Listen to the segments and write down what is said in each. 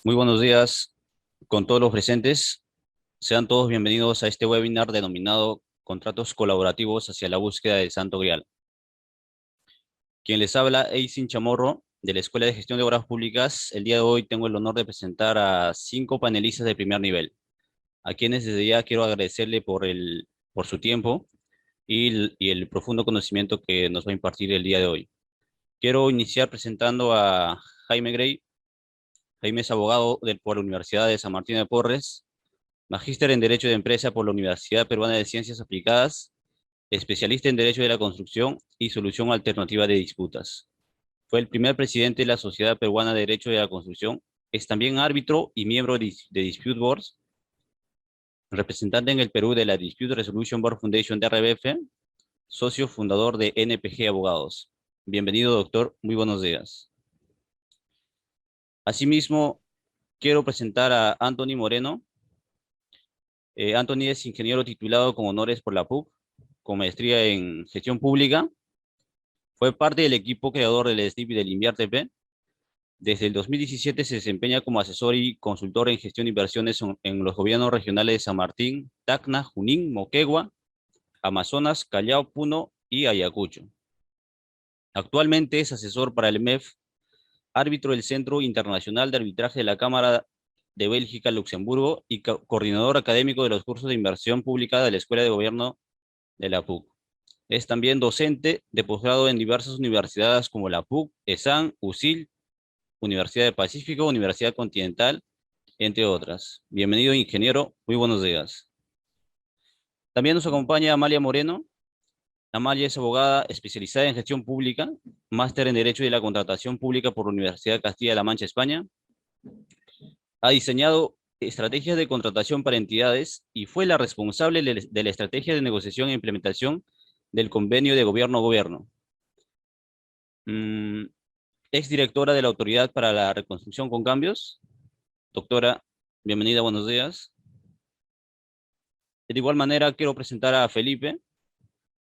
Muy buenos días con todos los presentes. Sean todos bienvenidos a este webinar denominado Contratos colaborativos hacia la búsqueda del Santo Grial. Quien les habla, Eisin Chamorro, de la Escuela de Gestión de Obras Públicas. El día de hoy tengo el honor de presentar a 5 panelistas de primer nivel, a quienes desde ya quiero agradecerle por su tiempo y el profundo conocimiento que nos va a impartir el día de hoy. Quiero iniciar presentando a Jaime Grey. Jaime es abogado por la Universidad de San Martín de Porres, magíster en Derecho de Empresa por la Universidad Peruana de Ciencias Aplicadas, especialista en Derecho de la Construcción y Solución Alternativa de Disputas. Fue el primer presidente de la Sociedad Peruana de Derecho de la Construcción. Es también árbitro y miembro de Dispute Boards, representante en el Perú de la Dispute Resolution Board Foundation de RBF, socio fundador de NPG Abogados. Bienvenido, doctor. Muy buenos días. Asimismo, quiero presentar a Anthony Moreno. Anthony es ingeniero titulado con honores por la PUC, con maestría en gestión pública. Fue parte del equipo creador del SNIP y del INVIARTP. Desde el 2017 se desempeña como asesor y consultor en gestión de inversiones en los gobiernos regionales de San Martín, Tacna, Junín, Moquegua, Amazonas, Callao, Puno y Ayacucho. Actualmente es asesor para el MEF, árbitro del Centro Internacional de Arbitraje de la Cámara de Bélgica-Luxemburgo y coordinador académico de los cursos de inversión pública de la Escuela de Gobierno de la PUC. Es también docente de posgrado en diversas universidades como la PUC, ESAN, USIL, Universidad del Pacífico, Universidad Continental, entre otras. Bienvenido, ingeniero. Muy buenos días. También nos acompaña Amalia Moreno. Amalia es abogada especializada en gestión pública, máster en Derecho de la Contratación Pública por la Universidad de Castilla-La Mancha, España. Ha diseñado estrategias de contratación para entidades y fue la responsable de la estrategia de negociación e implementación del convenio de gobierno-gobierno. Exdirectora de la Autoridad para la Reconstrucción con Cambios. Doctora, bienvenida, buenos días. De igual manera, quiero presentar a Felipe.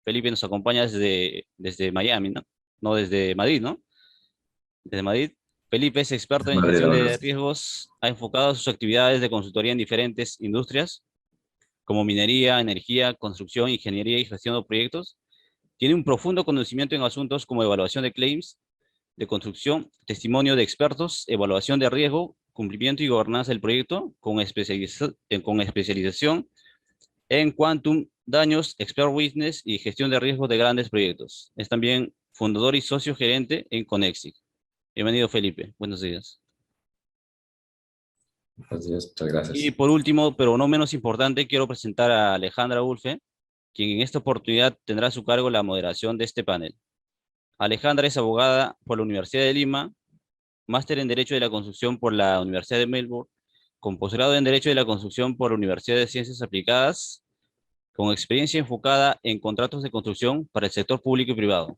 Felipe nos acompaña desde Miami, ¿no? No, desde Madrid, ¿no? Desde Madrid. Felipe es experto en Madrid, gestión hola. de riesgos, ha enfocado sus actividades de consultoría en diferentes industrias, como minería, energía, construcción, ingeniería y gestión de proyectos. Tiene un profundo conocimiento en asuntos como evaluación de claims, de construcción, testimonio de expertos, evaluación de riesgo, cumplimiento y gobernanza del proyecto, con especialización en quantum, daños, expert witness y gestión de riesgos de grandes proyectos. Es también fundador y socio gerente en Conexic. Bienvenido, Felipe. Buenos días. Buenos días, muchas Y gracias. por último, pero no menos importante, quiero presentar a Alejandra Ulfe, quien en esta oportunidad tendrá a su cargo la moderación de este panel. Alejandra es abogada por la Universidad de Lima, máster en Derecho de la Construcción por la Universidad de Melbourne, con posgrado en Derecho de la Construcción por la Universidad de Ciencias Aplicadas, con experiencia enfocada en contratos de construcción para el sector público y privado.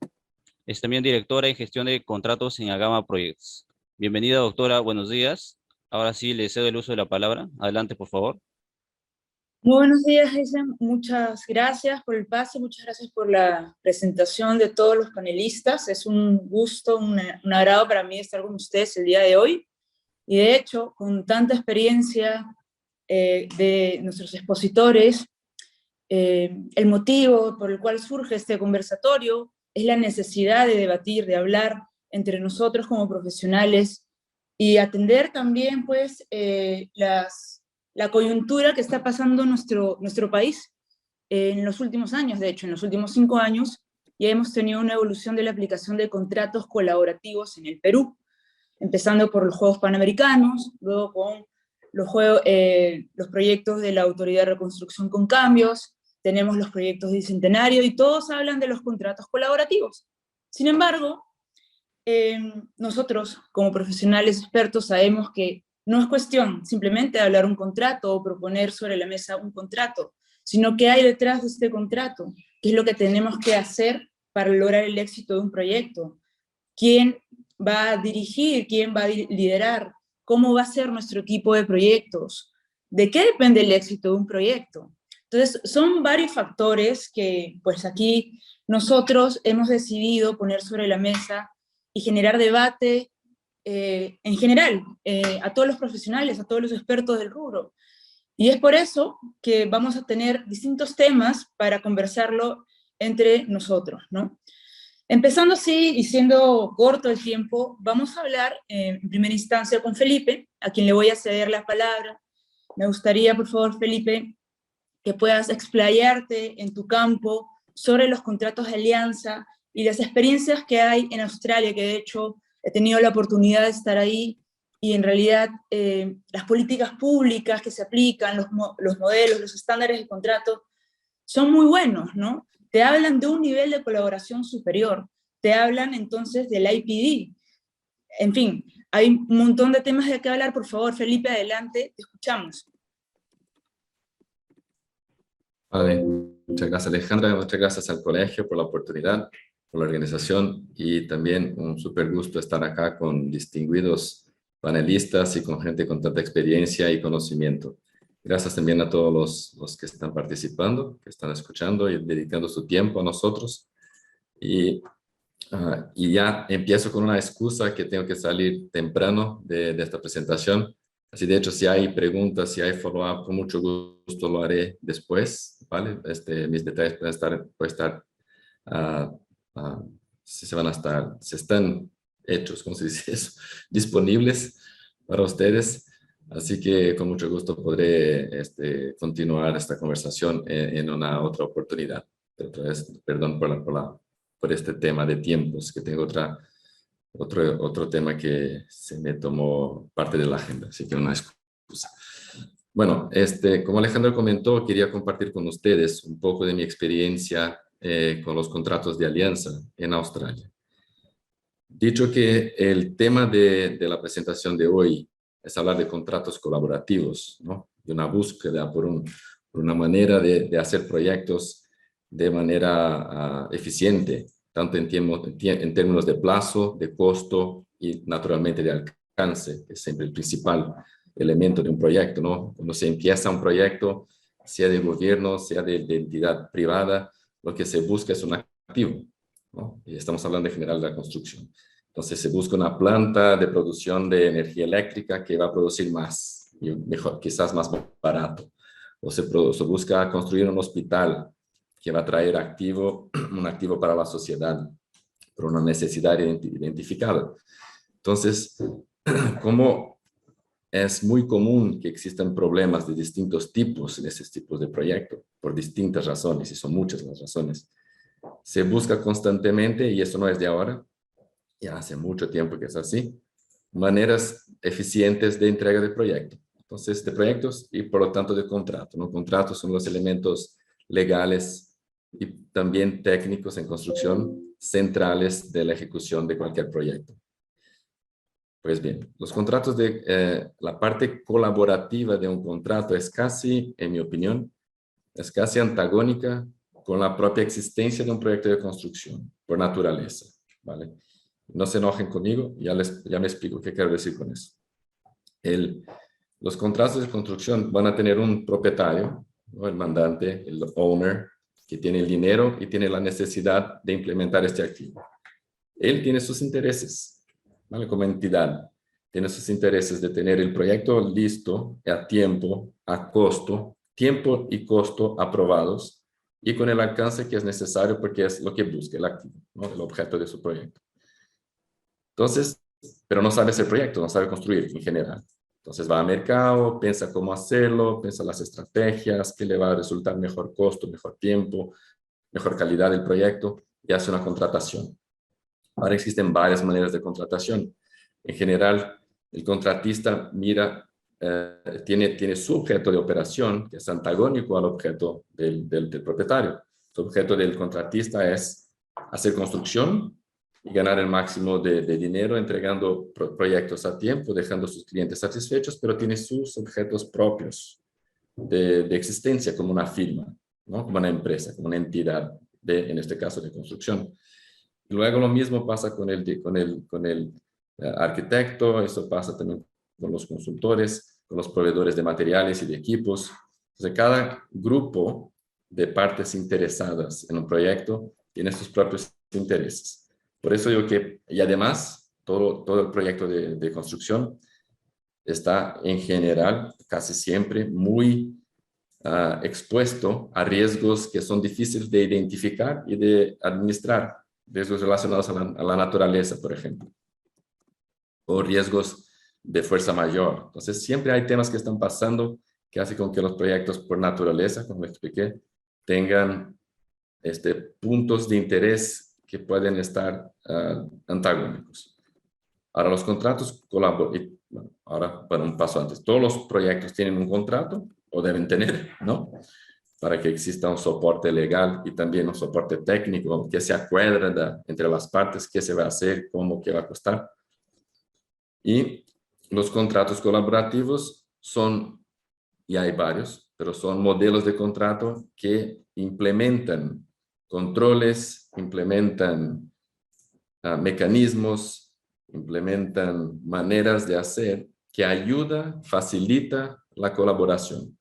Es también directora en gestión de contratos en Agama Projects. Bienvenida, doctora, buenos días. Ahora sí, le cedo el uso de la palabra. Adelante, por favor. Muy buenos días, Eisen. Muchas gracias por el pase, muchas gracias por la presentación de todos los panelistas. Es un gusto, un agrado para mí estar con ustedes el día de hoy. Y de hecho, con tanta experiencia de nuestros expositores, el motivo por el cual surge este conversatorio es la necesidad de debatir, de hablar entre nosotros como profesionales y atender también pues la coyuntura que está pasando nuestro país en los últimos años. De hecho, en los últimos 5 años ya hemos tenido una evolución de la aplicación de contratos colaborativos en el Perú, empezando por los Juegos Panamericanos, luego con los proyectos de la Autoridad de Reconstrucción con Cambios, tenemos los proyectos de Bicentenario y todos hablan de los contratos colaborativos. Sin embargo, nosotros como profesionales expertos sabemos que no es cuestión simplemente de hablar un contrato o proponer sobre la mesa un contrato, sino que hay detrás de este contrato, qué es lo que tenemos que hacer para lograr el éxito de un proyecto, quién va a dirigir, quién va a liderar, cómo va a ser nuestro equipo de proyectos, de qué depende el éxito de un proyecto. Entonces, son varios factores que pues aquí nosotros hemos decidido poner sobre la mesa y generar debate en general, a todos los profesionales, a todos los expertos del rubro. Y es por eso que vamos a tener distintos temas para conversarlo entre nosotros, ¿no? Empezando así y siendo corto el tiempo, vamos a hablar en primera instancia con Felipe, a quien le voy a ceder la palabra. Me gustaría, por favor, Felipe, que puedas explayarte en tu campo sobre los contratos de alianza y las experiencias que hay en Australia, que de hecho he tenido la oportunidad de estar ahí, y en realidad las políticas públicas que se aplican, los modelos, los estándares de contrato, son muy buenos, ¿no? Te hablan de un nivel de colaboración superior, te hablan entonces del IPD. En fin, hay un montón de temas de qué hablar. Por favor, Felipe, adelante, te escuchamos. Vale, muchas gracias Alejandra, muchas gracias al colegio por la oportunidad, por la organización y también un súper gusto estar acá con distinguidos panelistas y con gente con tanta experiencia y conocimiento. Gracias también a todos los que están participando, que están escuchando y dedicando su tiempo a nosotros. Y ya empiezo con una excusa que tengo que salir temprano de esta presentación. Así de hecho, si hay preguntas, si hay follow-up, con mucho gusto lo haré después, ¿vale? Mis detalles pueden estar si están hechos, ¿cómo se dice eso? Disponibles para ustedes. Así que con mucho gusto podré continuar esta conversación en una otra oportunidad. Otra vez, perdón por este tema de tiempos, que tengo otro tema que se me tomó parte de la agenda, así que una excusa. Bueno, como Alejandro comentó, quería compartir con ustedes un poco de mi experiencia con los contratos de alianza en Australia. Dicho que el tema de la presentación de hoy es hablar de contratos colaborativos, ¿no? De una búsqueda por una manera de hacer proyectos de manera eficiente, tanto en términos de plazo, de costo y naturalmente de alcance, que es siempre el principal elemento de un proyecto, ¿no? Cuando se empieza un proyecto, sea de gobierno, sea de entidad privada, lo que se busca es un activo, ¿no? Y estamos hablando en general de la construcción. Entonces se busca una planta de producción de energía eléctrica que va a producir más, y mejor, quizás más barato. O se busca construir un hospital que va a traer un activo para la sociedad, por una necesidad identificada. Entonces, como es muy común que existan problemas de distintos tipos en esos tipos de proyectos, por distintas razones, y son muchas las razones, se busca constantemente, y eso no es de ahora, ya hace mucho tiempo que es así, maneras eficientes de entrega de proyecto. Entonces, de proyectos y por lo tanto de contrato, ¿no? Contratos son los elementos legales y también técnicos en construcción centrales de la ejecución de cualquier proyecto. Pues bien, los contratos la parte colaborativa de un contrato es casi, en mi opinión, es casi antagónica con la propia existencia de un proyecto de construcción, por naturaleza, ¿vale? No se enojen conmigo, ya me explico qué quiero decir con eso. Los contratos de construcción van a tener un propietario, ¿no? El mandante, el owner, que tiene el dinero y tiene la necesidad de implementar este activo. Él tiene sus intereses, ¿vale? Como entidad, tiene sus intereses de tener el proyecto listo, a tiempo, a costo, tiempo y costo aprobados, y con el alcance que es necesario porque es lo que busca el activo, ¿no? El objeto de su proyecto. Entonces, pero no sabe hacer proyecto, no sabe construir en general. Entonces va a mercado, piensa cómo hacerlo, piensa las estrategias, qué le va a resultar mejor costo, mejor tiempo, mejor calidad del proyecto, y hace una contratación. Ahora existen varias maneras de contratación. En general, el contratista tiene su objeto de operación, que es antagónico al objeto del propietario. El objeto del contratista es hacer construcción y ganar el máximo de dinero entregando proyectos a tiempo, dejando a sus clientes satisfechos, pero tiene sus objetos propios de existencia como una firma, ¿no? Como una empresa, como una entidad, en este caso de construcción. Y luego lo mismo pasa con el arquitecto, eso pasa también con los consultores, con los proveedores de materiales y de equipos. Entonces, cada grupo de partes interesadas en un proyecto tiene sus propios intereses. Por eso digo que, y además, todo el proyecto de construcción está en general, casi siempre, muy expuesto a riesgos que son difíciles de identificar y de administrar, riesgos relacionados a la naturaleza, por ejemplo, o riesgos de fuerza mayor. Entonces, siempre hay temas que están pasando que hacen con que los proyectos por naturaleza, como expliqué, tengan puntos de interés que pueden estar antagónicos. Ahora, los contratos colaboran. Ahora, bueno, un paso antes. Todos los proyectos tienen un contrato, o deben tener, ¿no? Para que exista un soporte legal y también un soporte técnico que se acuerda entre las partes qué se va a hacer, cómo, qué va a costar. Y los contratos colaborativos son, y hay varios, pero son modelos de contrato que implementan controles, implementan mecanismos, implementan maneras de hacer que ayuda, facilita la colaboración.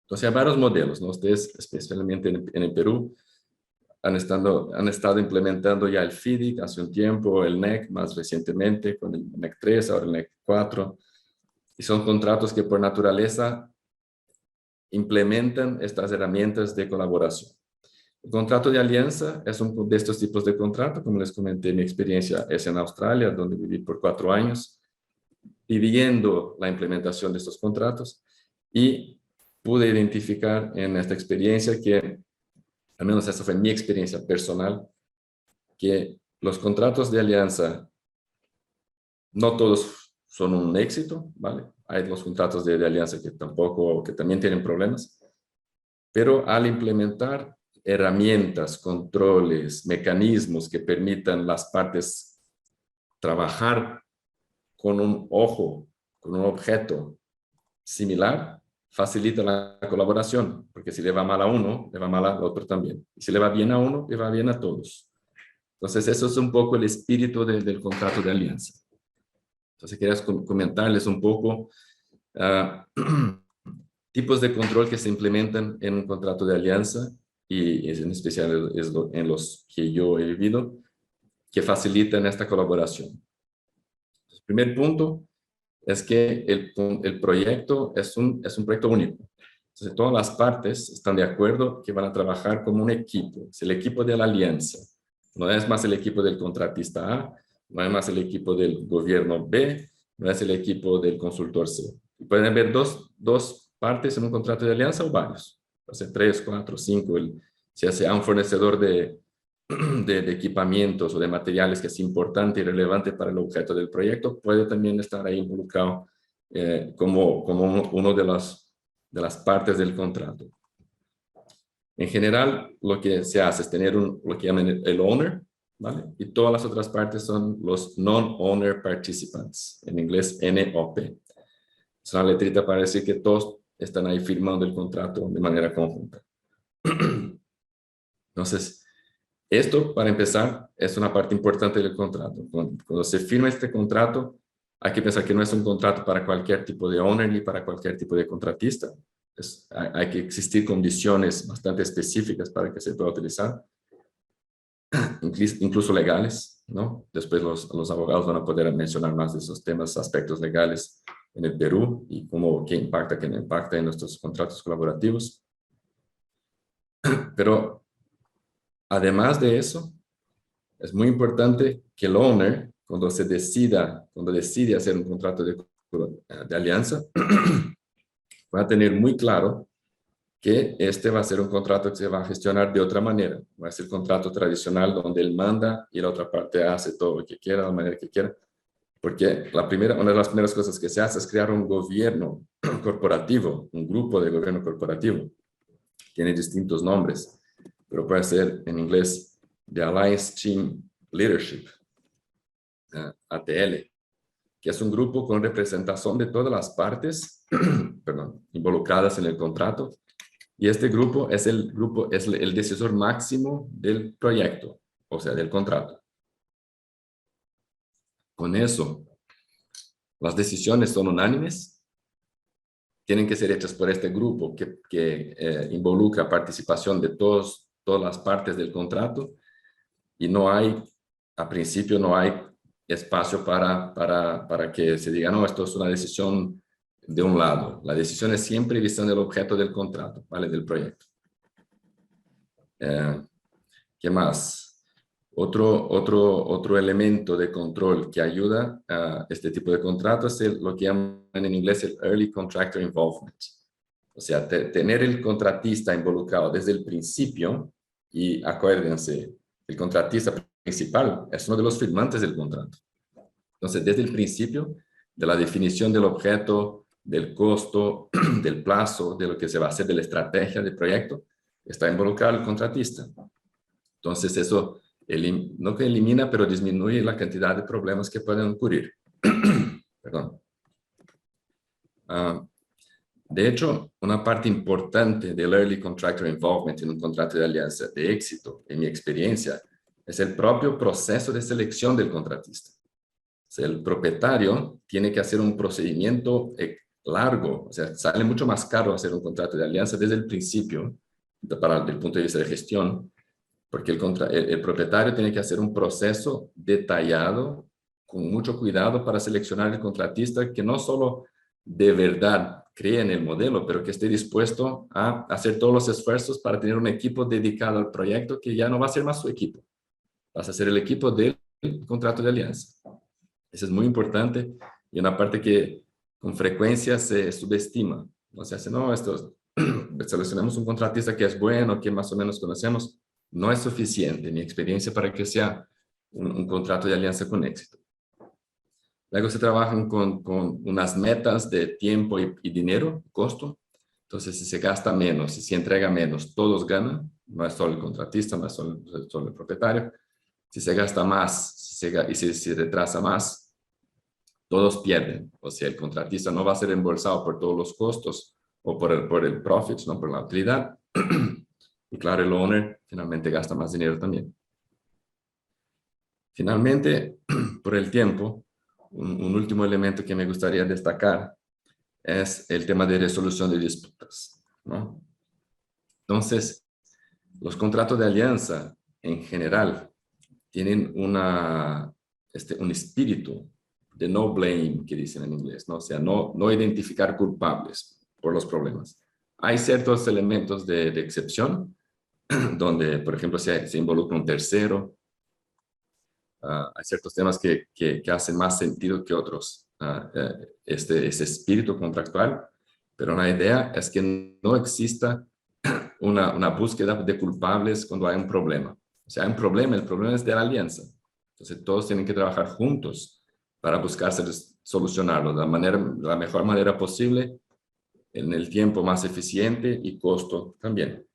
Entonces hay varios modelos, ¿no? Ustedes, especialmente en el Perú, han estado implementando ya el FIDIC hace un tiempo, el NEC más recientemente, con el NEC 3, ahora el NEC 4, y son contratos que por naturaleza implementan estas herramientas de colaboración. El contrato de alianza es uno de estos tipos de contrato, como les comenté, mi experiencia es en Australia, donde viví por 4 años, viviendo la implementación de estos contratos, y pude identificar en esta experiencia que, al menos esa fue mi experiencia personal, que los contratos de alianza, no todos son un éxito, ¿vale? Hay los contratos de alianza que también tienen problemas, pero al implementar herramientas, controles, mecanismos que permitan las partes trabajar con un ojo, con un objeto similar, facilita la colaboración, porque si le va mal a uno, le va mal al otro también. Y si le va bien a uno, le va bien a todos. Entonces, eso es un poco el espíritu del contrato de alianza. Entonces, quería comentarles un poco tipos de control que se implementan en un contrato de alianza, y en especial en los que yo he vivido, que facilitan esta colaboración. El primer punto es que el proyecto es un proyecto único. Entonces, todas las partes están de acuerdo que van a trabajar como un equipo. Es el equipo de la alianza. No es más el equipo del contratista A, no es más el equipo del gobierno B, no es el equipo del consultor C. Y pueden haber dos partes en un contrato de alianza o varios. Puede ser 3, 4, 5. Si sea un fornecedor de equipamientos o de materiales que es importante y relevante para el objeto del proyecto, puede también estar ahí involucrado como uno de las partes del contrato. En general, lo que se hace es tener lo que llaman el owner, ¿vale? Y todas las otras partes son los non-owner participants, en inglés NOP. Es una letrita para decir que todos están ahí firmando el contrato de manera conjunta. Entonces, esto, para empezar, es una parte importante del contrato. Cuando se firma este contrato, hay que pensar que no es un contrato para cualquier tipo de owner ni para cualquier tipo de contratista. Hay que existir condiciones bastante específicas para que se pueda utilizar, incluso legales, ¿no? Después los abogados van a poder mencionar más de esos temas, aspectos legales en el Perú y qué impacta, qué no impacta en nuestros contratos colaborativos. Pero además de eso, es muy importante que el owner, cuando decide hacer un contrato de alianza, va a tener muy claro que este va a ser un contrato que se va a gestionar de otra manera. Va a ser el contrato tradicional donde él manda y la otra parte hace todo lo que quiera, de la manera que quiera. Porque una de las primeras cosas que se hace es crear un gobierno corporativo, un grupo de gobierno corporativo. Tiene distintos nombres, pero puede ser en inglés The Alliance Team Leadership, ATL, que es un grupo con representación de todas las partes involucradas en el contrato. Y este grupo es el decisor máximo del proyecto, o sea, del contrato. Con eso, las decisiones son unánimes, tienen que ser hechas por este grupo que involucra participación de todas las partes del contrato, y a principio no hay espacio para que se diga, no, esto es una decisión de un lado. La decisión es siempre visando el objeto del contrato, ¿vale? Del proyecto. ¿Qué más? Otro elemento de control que ayuda a este tipo de contratos es lo que llaman en inglés el Early Contractor Involvement. O sea, tener el contratista involucrado desde el principio, y acuérdense, el contratista principal es uno de los firmantes del contrato. Entonces, desde el principio, de la definición del objeto, del costo, del plazo, de lo que se va a hacer, de la estrategia del proyecto, está involucrado el contratista. Entonces, eso no que elimina, pero disminuye la cantidad de problemas que pueden ocurrir. Perdón. De hecho, una parte importante del Early Contractor Involvement en un contrato de alianza de éxito, en mi experiencia, es el propio proceso de selección del contratista. O sea, el propietario tiene que hacer un procedimiento largo, o sea, sale mucho más caro hacer un contrato de alianza desde el principio, desde el punto de vista de gestión, porque el propietario tiene que hacer un proceso detallado, con mucho cuidado para seleccionar el contratista que no solo de verdad cree en el modelo, pero que esté dispuesto a hacer todos los esfuerzos para tener un equipo dedicado al proyecto que ya no va a ser más su equipo, va a ser el equipo del contrato de alianza. Eso es muy importante y una parte que con frecuencia se subestima. O sea, si no, seleccionamos un contratista que es bueno, que más o menos conocemos, no es suficiente, en mi experiencia, para que sea un contrato de alianza con éxito. Luego se trabajan con unas metas de tiempo y dinero, costo. Entonces, si se gasta menos, si se entrega menos, todos ganan. No es solo el contratista, no es solo el propietario. Si se gasta más y si se retrasa más, todos pierden. O sea, el contratista no va a ser reembolsado por todos los costos o por el profit, no por la utilidad. Y claro, el owner finalmente gasta más dinero también. Finalmente, por el tiempo, un último elemento que me gustaría destacar es el tema de resolución de disputas, ¿no? Entonces, los contratos de alianza en general tienen un espíritu de no blame, que dicen en inglés, ¿no? O sea, no identificar culpables por los problemas. Hay ciertos elementos de excepción, donde, por ejemplo, se involucra un tercero. Hay ciertos temas que hacen más sentido que otros. Ese espíritu contractual, pero la idea es que no exista una búsqueda de culpables cuando hay un problema. O sea, hay un problema, el problema es de la alianza. Entonces, todos tienen que trabajar juntos para buscar solucionarlo de la mejor manera posible, en el tiempo más eficiente y costo también.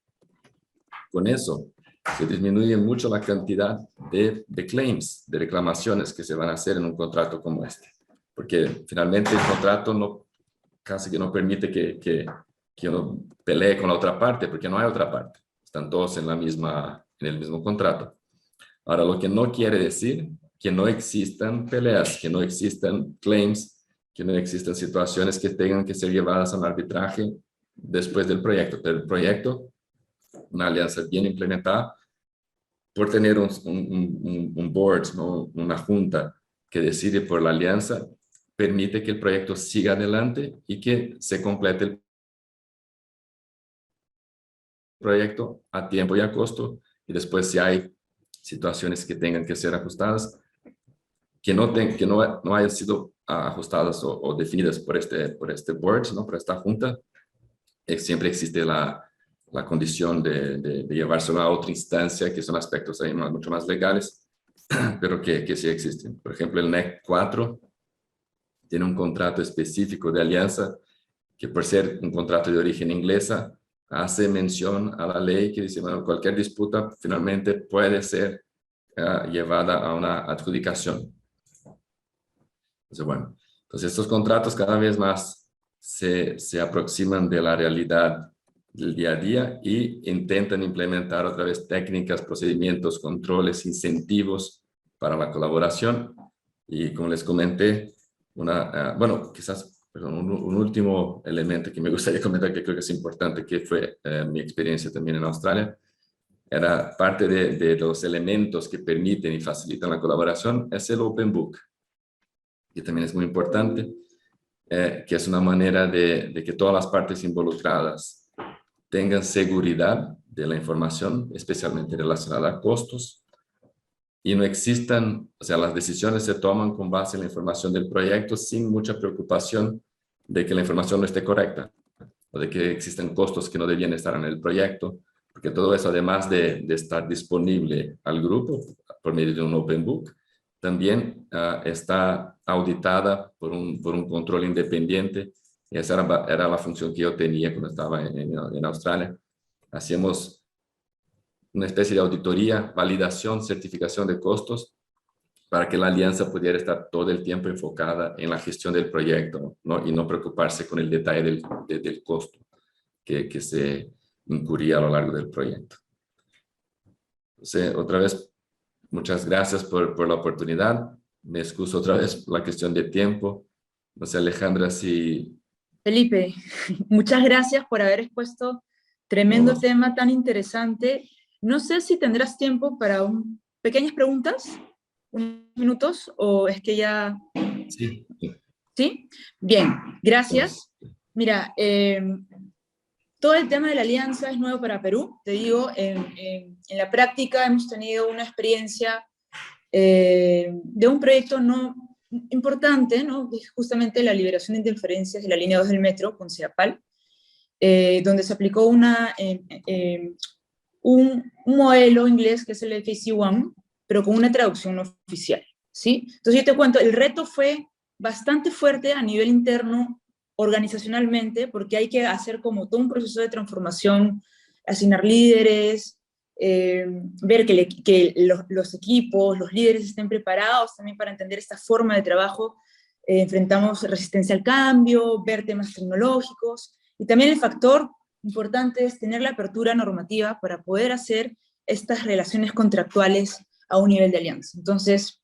Con eso, se disminuye mucho la cantidad de claims, de reclamaciones que se van a hacer en un contrato como este. Porque finalmente el contrato casi que no permite que uno pelee con la otra parte, porque no hay otra parte. Están todos en el mismo contrato. Ahora, lo que no quiere decir que no existan peleas, que no existan claims, que no existan situaciones que tengan que ser llevadas a un arbitraje después del proyecto. Pero el proyecto, una alianza bien implementada, por tener un board, ¿no? Una junta que decide por la alianza, permite que el proyecto siga adelante y que se complete el proyecto a tiempo y a costo, y después si hay situaciones que tengan que ser ajustadas, que no hayan sido ajustadas o definidas por este board, ¿no? Por esta junta, siempre existe la condición de llevárselo a otra instancia, que son aspectos ahí mucho más legales, pero que sí existen. Por ejemplo, el NEC 4 tiene un contrato específico de alianza que, por ser un contrato de origen inglesa, hace mención a la ley que dice, bueno, cualquier disputa finalmente puede ser llevada a una adjudicación. Entonces, bueno, estos contratos cada vez más se aproximan de la realidad del día a día y intentan implementar otra vez técnicas, procedimientos, controles, incentivos para la colaboración. Y como les comenté, bueno, quizás un último elemento que me gustaría comentar, que creo que es importante, que fue mi experiencia también en Australia, era parte de los elementos que permiten y facilitan la colaboración, es el Open Book. que también es muy importante, que es una manera de que todas las partes involucradas tengan seguridad de la información, especialmente relacionada a costos, y no existan, o sea, las decisiones se toman con base en la información del proyecto sin mucha preocupación de que la información no esté correcta, o de que existen costos que no debían estar en el proyecto, porque todo eso, además de estar disponible al grupo por medio de un Open Book, también está auditada por un control independiente, y esa era la función que yo tenía cuando estaba en Australia. Hacíamos una especie de auditoría, validación, certificación de costos, para que la alianza pudiera estar todo el tiempo enfocada en la gestión del proyecto, ¿no? Y no preocuparse con el detalle del costo que se incurría a lo largo del proyecto. Entonces, otra vez, muchas gracias por la oportunidad. Me excuso otra vez por la cuestión de tiempo. No sé, Alejandra, si... Felipe, muchas gracias por haber expuesto tremendo tema tan interesante. No sé si tendrás tiempo para pequeñas preguntas, unos minutos, o es que ya... Sí. ¿Sí? Bien, gracias. Mira, todo el tema de la alianza es nuevo para Perú. Te digo, en la práctica hemos tenido una experiencia de un proyecto no importante, ¿no? Justamente la liberación de interferencias de la línea 2 del metro con CEAPAL, donde se aplicó un modelo inglés que es el FAC1, pero con una traducción no oficial, ¿sí? Entonces yo te cuento, el reto fue bastante fuerte a nivel interno, organizacionalmente, porque hay que hacer como todo un proceso de transformación, asignar líderes, ver que los equipos, los líderes estén preparados también para entender esta forma de trabajo. Enfrentamos resistencia al cambio, ver temas tecnológicos, y también el factor importante es tener la apertura normativa para poder hacer estas relaciones contractuales a un nivel de alianza. Entonces,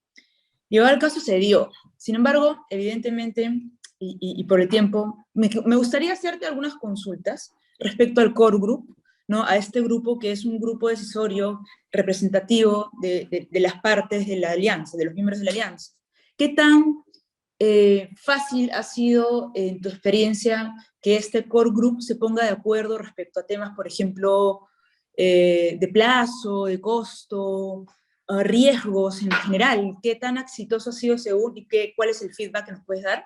llegado al caso se dio. Sin embargo, evidentemente, y por el tiempo, me gustaría hacerte algunas consultas respecto al core group, ¿no? A este grupo que es un grupo decisorio representativo de las partes de la alianza, de los miembros de la alianza. ¿Qué tan fácil ha sido, en tu experiencia, que este core group se ponga de acuerdo respecto a temas, por ejemplo, de plazo, de costo, riesgos en general? ¿Qué tan exitoso ha sido según y cuál es el feedback que nos puedes dar?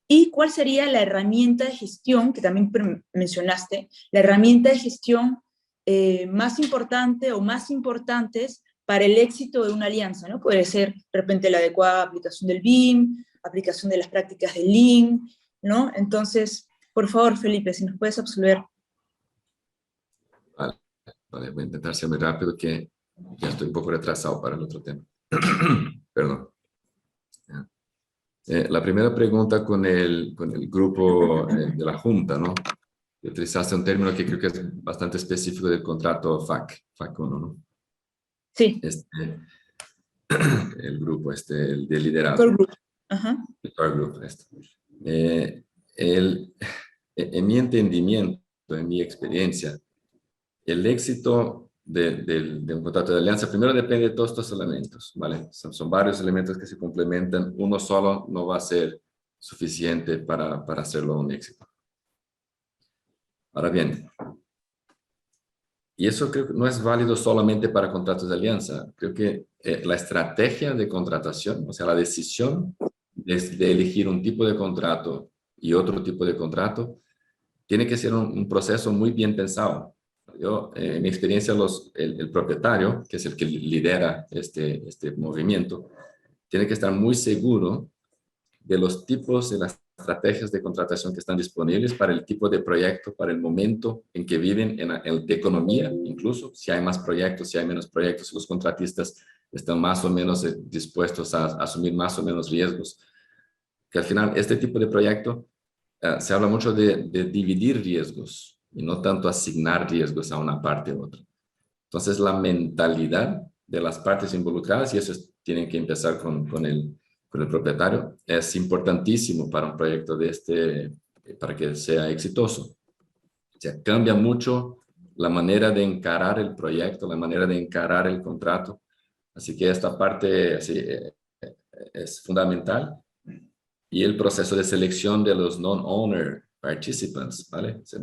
¿Y cuál sería la herramienta de gestión, que también mencionaste, la herramienta de gestión más importante o más importantes para el éxito de una alianza, ¿no? Puede ser, de repente, la adecuada aplicación del BIM, aplicación de las prácticas del Lean, ¿no? Entonces, por favor, Felipe, si nos puedes absolver. Vale, voy a intentar ser muy rápido, que ya estoy un poco retrasado para el otro tema. Perdón. La primera pregunta con el grupo de la Junta, ¿no? Utilizaste un término que creo que es bastante específico del contrato FAC 1, ¿no? Sí. El grupo, el de liderazgo. Core group. Ajá. El core group, en mi entendimiento, en mi experiencia, el éxito de un contrato de alianza primero depende de todos estos elementos, ¿vale? Son varios elementos que se complementan. Uno solo no va a ser suficiente para hacerlo un éxito. Ahora bien, y eso creo que no es válido solamente para contratos de alianza. Creo que la estrategia de contratación, o sea, la decisión de elegir un tipo de contrato y otro tipo de contrato, tiene que ser un proceso muy bien pensado. Yo, en mi experiencia, el propietario, que es el que lidera este movimiento, tiene que estar muy seguro de los tipos de las estrategias de contratación que están disponibles para el tipo de proyecto, para el momento en que viven, de economía incluso, si hay más proyectos, si hay menos proyectos, si los contratistas están más o menos dispuestos a asumir más o menos riesgos. Que al final este tipo de proyecto se habla mucho de dividir riesgos y no tanto asignar riesgos a una parte u otra. Entonces la mentalidad de las partes involucradas, y eso tiene que empezar con el propietario, es importantísimo para un proyecto para que sea exitoso. O sea, cambia mucho la manera de encarar el proyecto, la manera de encarar el contrato. Así que esta parte es fundamental. y el proceso de selección de los non-owner participants, ¿vale? O sea,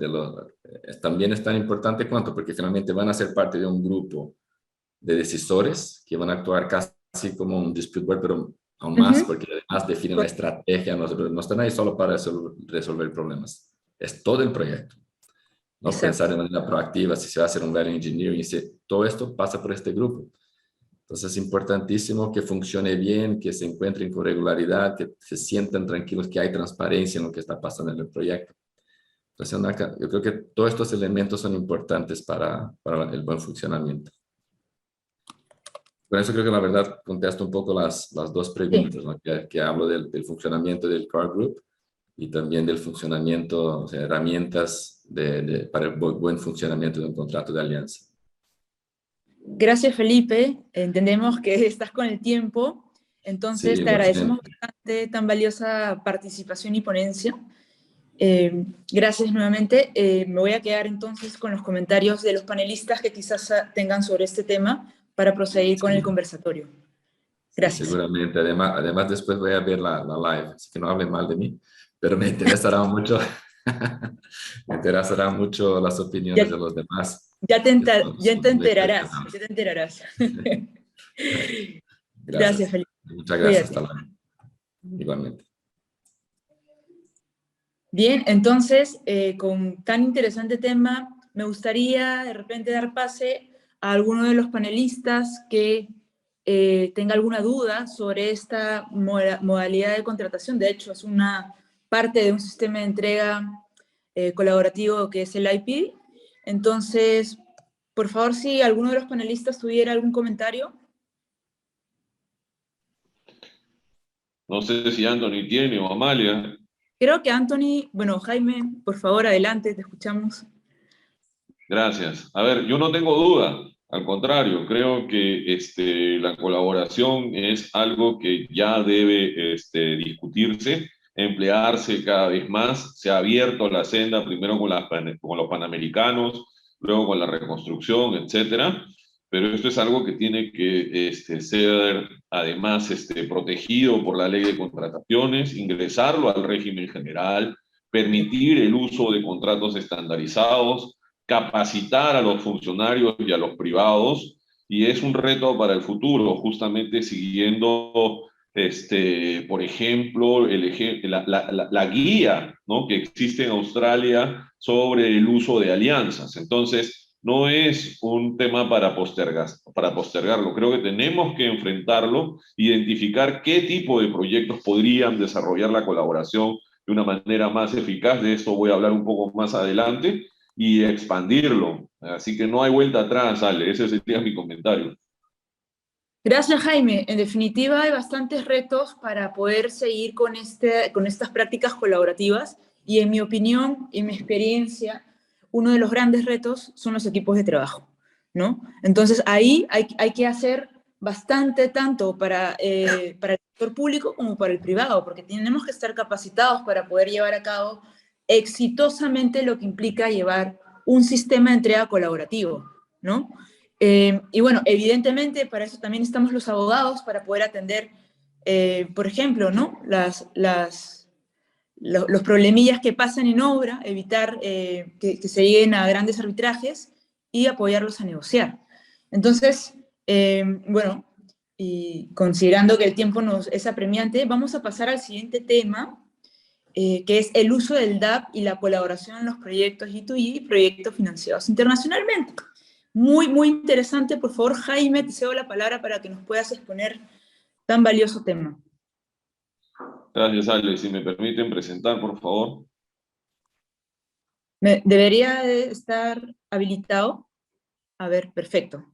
también es tan importante cuanto, porque finalmente van a ser parte de un grupo de decisores que van a actuar casi como un dispute board, pero aún más, Ujú. porque además definen la estrategia, no están ahí solo para resolver problemas, es todo el proyecto. ¿No? Pensar Exacto. de manera proactiva si se va a hacer un value engineering, todo esto pasa por este grupo. Entonces es importantísimo que funcione bien, que se encuentren con regularidad, que se sientan tranquilos, que hay transparencia en lo que está pasando en el proyecto. Entonces, yo creo que todos estos elementos son importantes para el buen funcionamiento. Por eso creo que la verdad contesto un poco las dos Sí. preguntas, ¿no? Que hablo del funcionamiento del core group y también del funcionamiento, o sea, herramientas para el buen funcionamiento de un contrato de alianza. Gracias, Felipe. Entendemos que estás con el tiempo, entonces Sí, te lo agradecemos siento. bastante tan valiosa participación y ponencia. Gracias nuevamente. Me voy a quedar entonces con los comentarios de los panelistas que quizás tengan sobre este tema para proseguir con el Sí, conversatorio. sí, Gracias. seguramente. Además después voy a ver la live, así que no hable mal de mí, pero me interesará mucho, me interesarán mucho las opiniones Ya, de los demás, ya te, que ya te son muy enterarás, cuestionables. ya te enterarás. Gracias, Gracias. Felipe. Muchas gracias. Hasta Cuídate. luego. Igualmente. Bien, entonces, con tan interesante tema, me gustaría de repente dar pase a alguno de los panelistas que tenga alguna duda sobre esta modalidad de contratación. De hecho, es una parte de un sistema de entrega colaborativo que es el IP. Entonces, por favor, si alguno de los panelistas tuviera algún comentario. No sé si Anthony tiene o Amalia. Creo que Anthony, bueno, Jaime, por favor, adelante, te escuchamos. Gracias. A ver, yo no tengo duda. Al contrario, creo que la colaboración es algo que ya debe discutirse, emplearse cada vez más. Se ha abierto la senda primero con los panamericanos, luego con la reconstrucción, etcétera. Pero esto es algo que tiene que ser además protegido por la ley de contrataciones, ingresarlo al régimen general, permitir el uso de contratos estandarizados, capacitar a los funcionarios y a los privados, y es un reto para el futuro, justamente siguiendo, por ejemplo, la guía, ¿no?, que existe en Australia sobre el uso de alianzas. Entonces, no es un tema para postergarlo. Creo que tenemos que enfrentarlo, identificar qué tipo de proyectos podrían desarrollar la colaboración de una manera más eficaz. De esto voy a hablar un poco más adelante, y expandirlo. Así que no hay vuelta atrás, Ale. Ese sería mi comentario. Gracias, Jaime. En definitiva, hay bastantes retos para poder seguir con estas prácticas colaborativas y en mi opinión y mi experiencia, uno de los grandes retos son los equipos de trabajo, ¿no? Entonces, ahí hay que hacer bastante tanto para el sector público como para el privado, porque tenemos que estar capacitados para poder llevar a cabo exitosamente lo que implica llevar un sistema de entrega colaborativo, ¿no? Y bueno, evidentemente para eso también estamos los abogados, para poder atender, por ejemplo, ¿no?, los problemillas que pasan en obra, evitar que se lleguen a grandes arbitrajes y apoyarlos a negociar. Entonces, bueno, y considerando que el tiempo nos es apremiante, vamos a pasar al siguiente tema, que es el uso del DAP y la colaboración en los proyectos G2G y proyectos financiados internacionalmente. Muy, muy interesante. Por favor, Jaime, te cedo la palabra para que nos puedas exponer tan valioso tema. Gracias, Ale. Si me permiten presentar, por favor. Debería de estar habilitado. A ver, perfecto.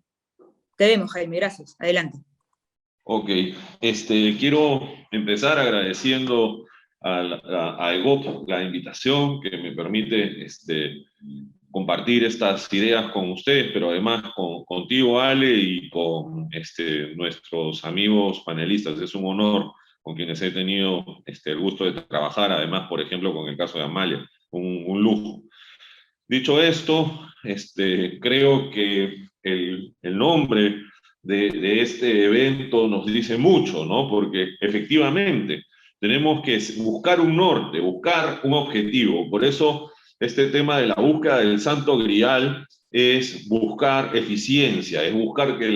Te vemos, Jaime. Gracias. Adelante. Ok. Quiero empezar agradeciendo a EGOP la invitación que me permite compartir estas ideas con ustedes, pero además contigo, Ale, y con nuestros amigos panelistas. Es un honor con quienes he tenido el gusto de trabajar, además, por ejemplo, con el caso de Amalia, un lujo. Dicho esto, creo que el nombre de este evento nos dice mucho, ¿no? Porque efectivamente Tenemos que buscar un norte, buscar un objetivo. Por eso este tema de la búsqueda del santo grial es buscar eficiencia, es buscar que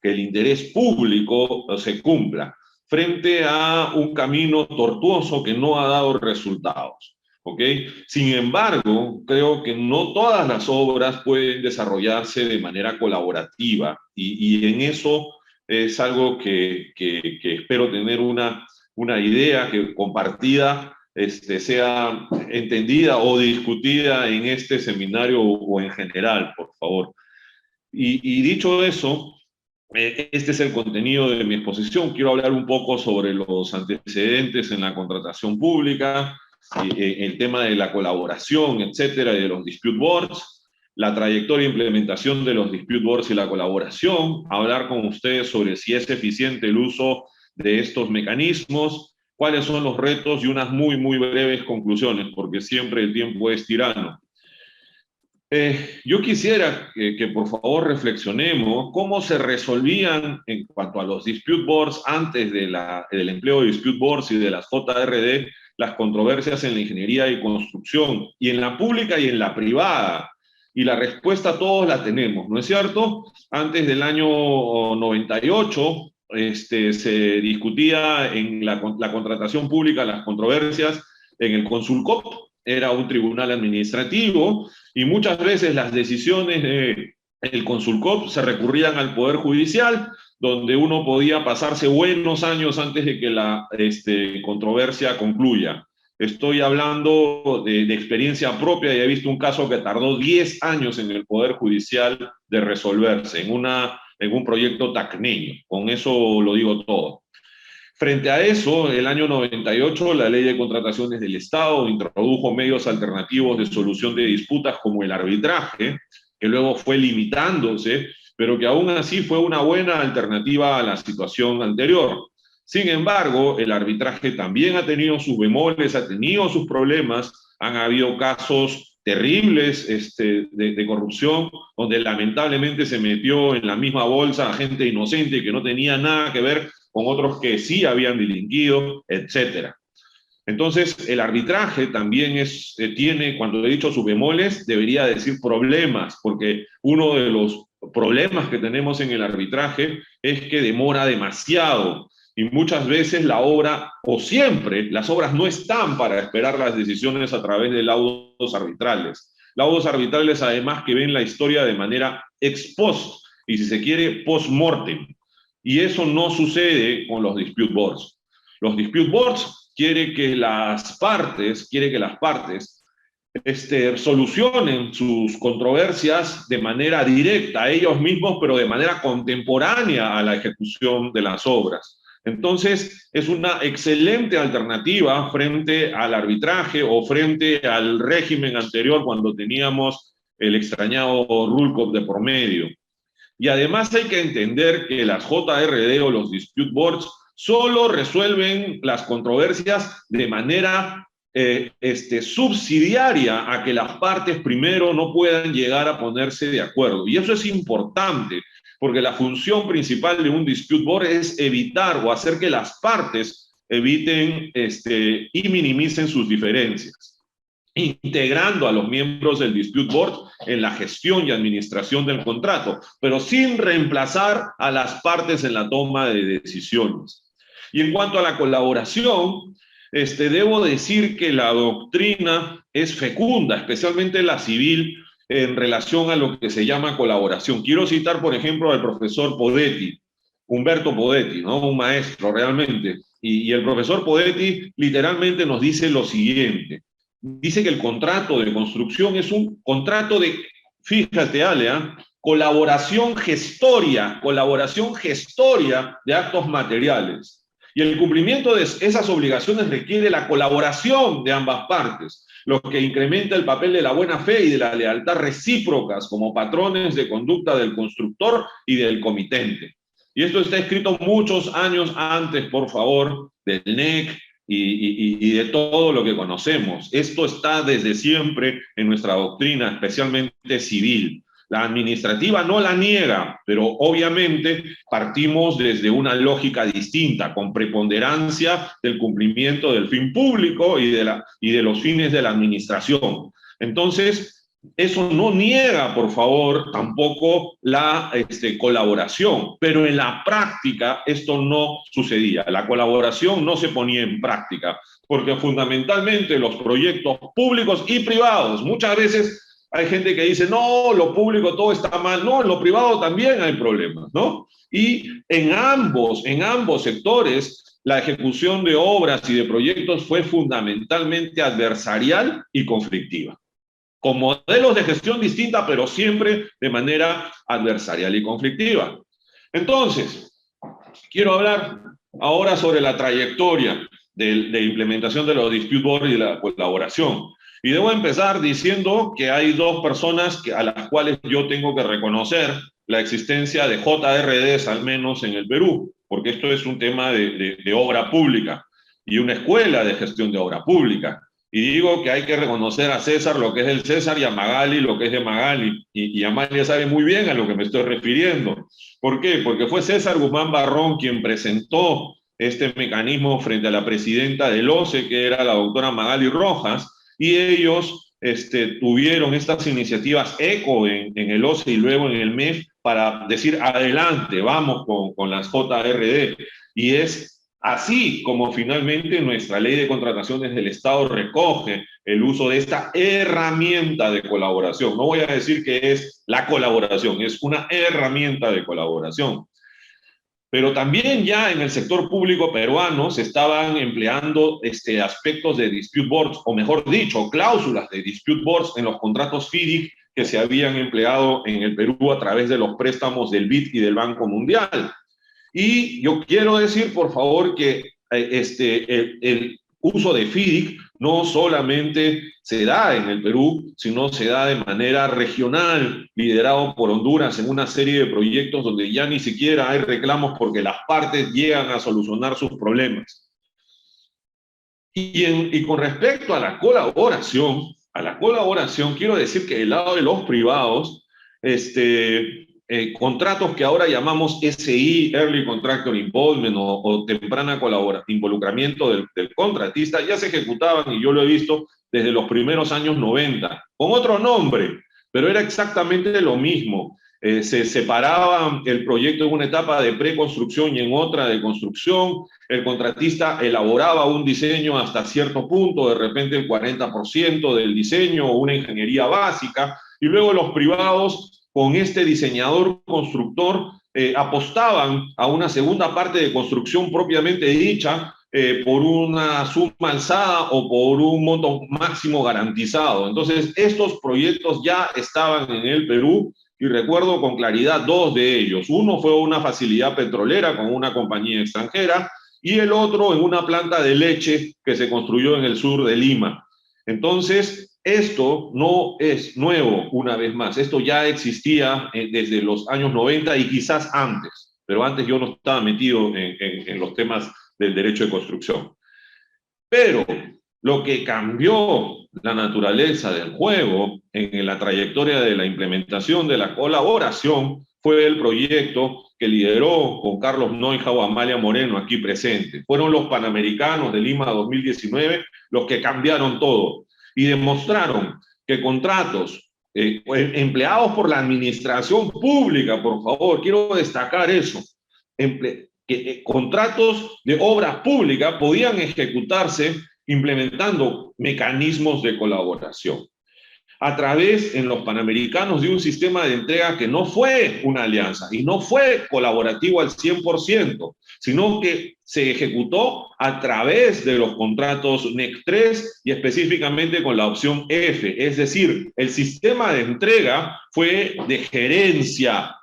el interés público se cumpla frente a un camino tortuoso que no ha dado resultados. ¿Ok? Sin embargo, creo que no todas las obras pueden desarrollarse de manera colaborativa y en eso es algo que espero tener una idea que compartida sea entendida o discutida en este seminario o en general, por favor. Y dicho eso, este es el contenido de mi exposición. Quiero hablar un poco sobre los antecedentes en la contratación pública, el tema de la colaboración, etcétera, y de los dispute boards, la trayectoria e implementación de los dispute boards y la colaboración, hablar con ustedes sobre si es eficiente el uso de estos mecanismos, cuáles son los retos y unas muy, muy breves conclusiones, porque siempre el tiempo es tirano. Yo quisiera que por favor reflexionemos cómo se resolvían en cuanto a los dispute boards antes del empleo de dispute boards y de las JRD, las controversias en la ingeniería y construcción, y en la pública y en la privada. Y la respuesta todos la tenemos, ¿no es cierto? Antes del año 98 se discutía en la contratación pública las controversias en el Consulcop, era un tribunal administrativo, y muchas veces las decisiones del Consulcop se recurrían al Poder Judicial, donde uno podía pasarse buenos años antes de que la controversia concluya. Estoy hablando de experiencia propia y he visto un caso que tardó 10 años en el Poder Judicial de resolverse, en un proyecto tacneño. Con eso lo digo todo. Frente a eso, el año 98, la Ley de Contrataciones del Estado introdujo medios alternativos de solución de disputas como el arbitraje, que luego fue limitándose, pero que aún así fue una buena alternativa a la situación anterior. Sin embargo, el arbitraje también ha tenido sus bemoles, ha tenido sus problemas, han habido casos terribles de corrupción, donde lamentablemente se metió en la misma bolsa a gente inocente que no tenía nada que ver con otros que sí habían delinquido, etc. Entonces, el arbitraje también tiene, cuando he dicho sus bemoles, debería decir problemas, porque uno de los problemas que tenemos en el arbitraje es que demora demasiado, y muchas veces la obra, o siempre, las obras no están para esperar las decisiones a través de laudos arbitrales. Laudos arbitrales, además, que ven la historia de manera ex post, y si se quiere, post mortem. Y eso no sucede con los dispute boards. Los dispute boards quiere que las partes solucionen sus controversias de manera directa a ellos mismos, pero de manera contemporánea a la ejecución de las obras. Entonces, es una excelente alternativa frente al arbitraje o frente al régimen anterior cuando teníamos el extrañado Rule Cop de por medio. Y además hay que entender que las JRD o los dispute boards solo resuelven las controversias de manera subsidiaria a que las partes primero no puedan llegar a ponerse de acuerdo. Y eso es importante, porque la función principal de un dispute board es evitar o hacer que las partes eviten y minimicen sus diferencias, integrando a los miembros del dispute board en la gestión y administración del contrato, pero sin reemplazar a las partes en la toma de decisiones. Y en cuanto a la colaboración, debo decir que la doctrina es fecunda, especialmente la civil, en relación a lo que se llama colaboración. Quiero citar, por ejemplo, al profesor Podetti, Humberto Podetti, ¿no? Un maestro realmente. Y el profesor Podetti literalmente nos dice lo siguiente. Dice que el contrato de construcción es un contrato de, fíjate Ale, colaboración gestoria de actos materiales. Y el cumplimiento de esas obligaciones requiere la colaboración de ambas partes, lo que incrementa el papel de la buena fe y de la lealtad recíprocas como patrones de conducta del constructor y del comitente. Y esto está escrito muchos años antes, por favor, del NEC y de todo lo que conocemos. Esto está desde siempre en nuestra doctrina, especialmente civil. La administrativa no la niega, pero obviamente partimos desde una lógica distinta, con preponderancia del cumplimiento del fin público y de los fines de la administración. Entonces, eso no niega, por favor, tampoco la colaboración, pero en la práctica esto no sucedía. La colaboración no se ponía en práctica, porque fundamentalmente los proyectos públicos y privados, muchas veces hay gente que dice, no, lo público todo está mal, no, en lo privado también hay problemas, ¿no? Y en ambos sectores, la ejecución de obras y de proyectos fue fundamentalmente adversarial y conflictiva, con modelos de gestión distinta, pero siempre de manera adversarial y conflictiva. Entonces, quiero hablar ahora sobre la trayectoria de implementación de los dispute board y de la colaboración. Y debo empezar diciendo que hay dos personas a las cuales yo tengo que reconocer la existencia de JRDs, al menos en el Perú, porque esto es un tema de obra pública y una escuela de gestión de obra pública. Y digo que hay que reconocer a César lo que es del César y a Magali lo que es de Magali. Y Amalia sabe muy bien a lo que me estoy refiriendo. ¿Por qué? Porque fue César Guzmán Barrón quien presentó este mecanismo frente a la presidenta del OCE, que era la doctora Magali Rojas, y ellos tuvieron estas iniciativas eco en el OCE y luego en el MEF para decir, adelante, vamos con las JRD. Y es así como finalmente nuestra ley de contrataciones del Estado recoge el uso de esta herramienta de colaboración. No voy a decir que es la colaboración, es una herramienta de colaboración. Pero también ya en el sector público peruano se estaban empleando aspectos de dispute boards, o mejor dicho, cláusulas de dispute boards en los contratos FIDIC que se habían empleado en el Perú a través de los préstamos del BID y del Banco Mundial. Y yo quiero decir, por favor, que el uso de FIDIC no solamente se da en el Perú, sino se da de manera regional, liderado por Honduras en una serie de proyectos donde ya ni siquiera hay reclamos porque las partes llegan a solucionar sus problemas. Y con respecto a la colaboración, quiero decir que del lado de los privados, contratos que ahora llamamos SI, Early Contractor Involvement o temprana involucramiento del contratista, ya se ejecutaban, y yo lo he visto desde los primeros años 90, con otro nombre, pero era exactamente lo mismo. Se separaba el proyecto en una etapa de preconstrucción y en otra de construcción. El contratista elaboraba un diseño hasta cierto punto, de repente el 40% del diseño o una ingeniería básica, y luego los privados con este diseñador constructor apostaban a una segunda parte de construcción propiamente dicha por una suma alzada o por un monto máximo garantizado. Entonces, estos proyectos ya estaban en el Perú y recuerdo con claridad dos de ellos. Uno fue una facilidad petrolera con una compañía extranjera y el otro en una planta de leche que se construyó en el sur de Lima. Entonces, esto no es nuevo, una vez más. Esto ya existía desde los años 90 y quizás antes, pero antes yo no estaba metido en los temas del derecho de construcción. Pero lo que cambió la naturaleza del juego en la trayectoria de la implementación de la colaboración fue el proyecto que lideró con Carlos Neuhaus, Amalia Moreno aquí presente. Fueron los Panamericanos de Lima 2019 los que cambiaron todo y demostraron que contratos empleados por la administración pública, por favor, quiero destacar eso, contratos de obra pública podían ejecutarse implementando mecanismos de colaboración a través en los Panamericanos de un sistema de entrega que no fue una alianza y no fue colaborativo al 100%, sino que se ejecutó a través de los contratos NEC 3 y específicamente con la opción F, es decir, el sistema de entrega fue de gerencia.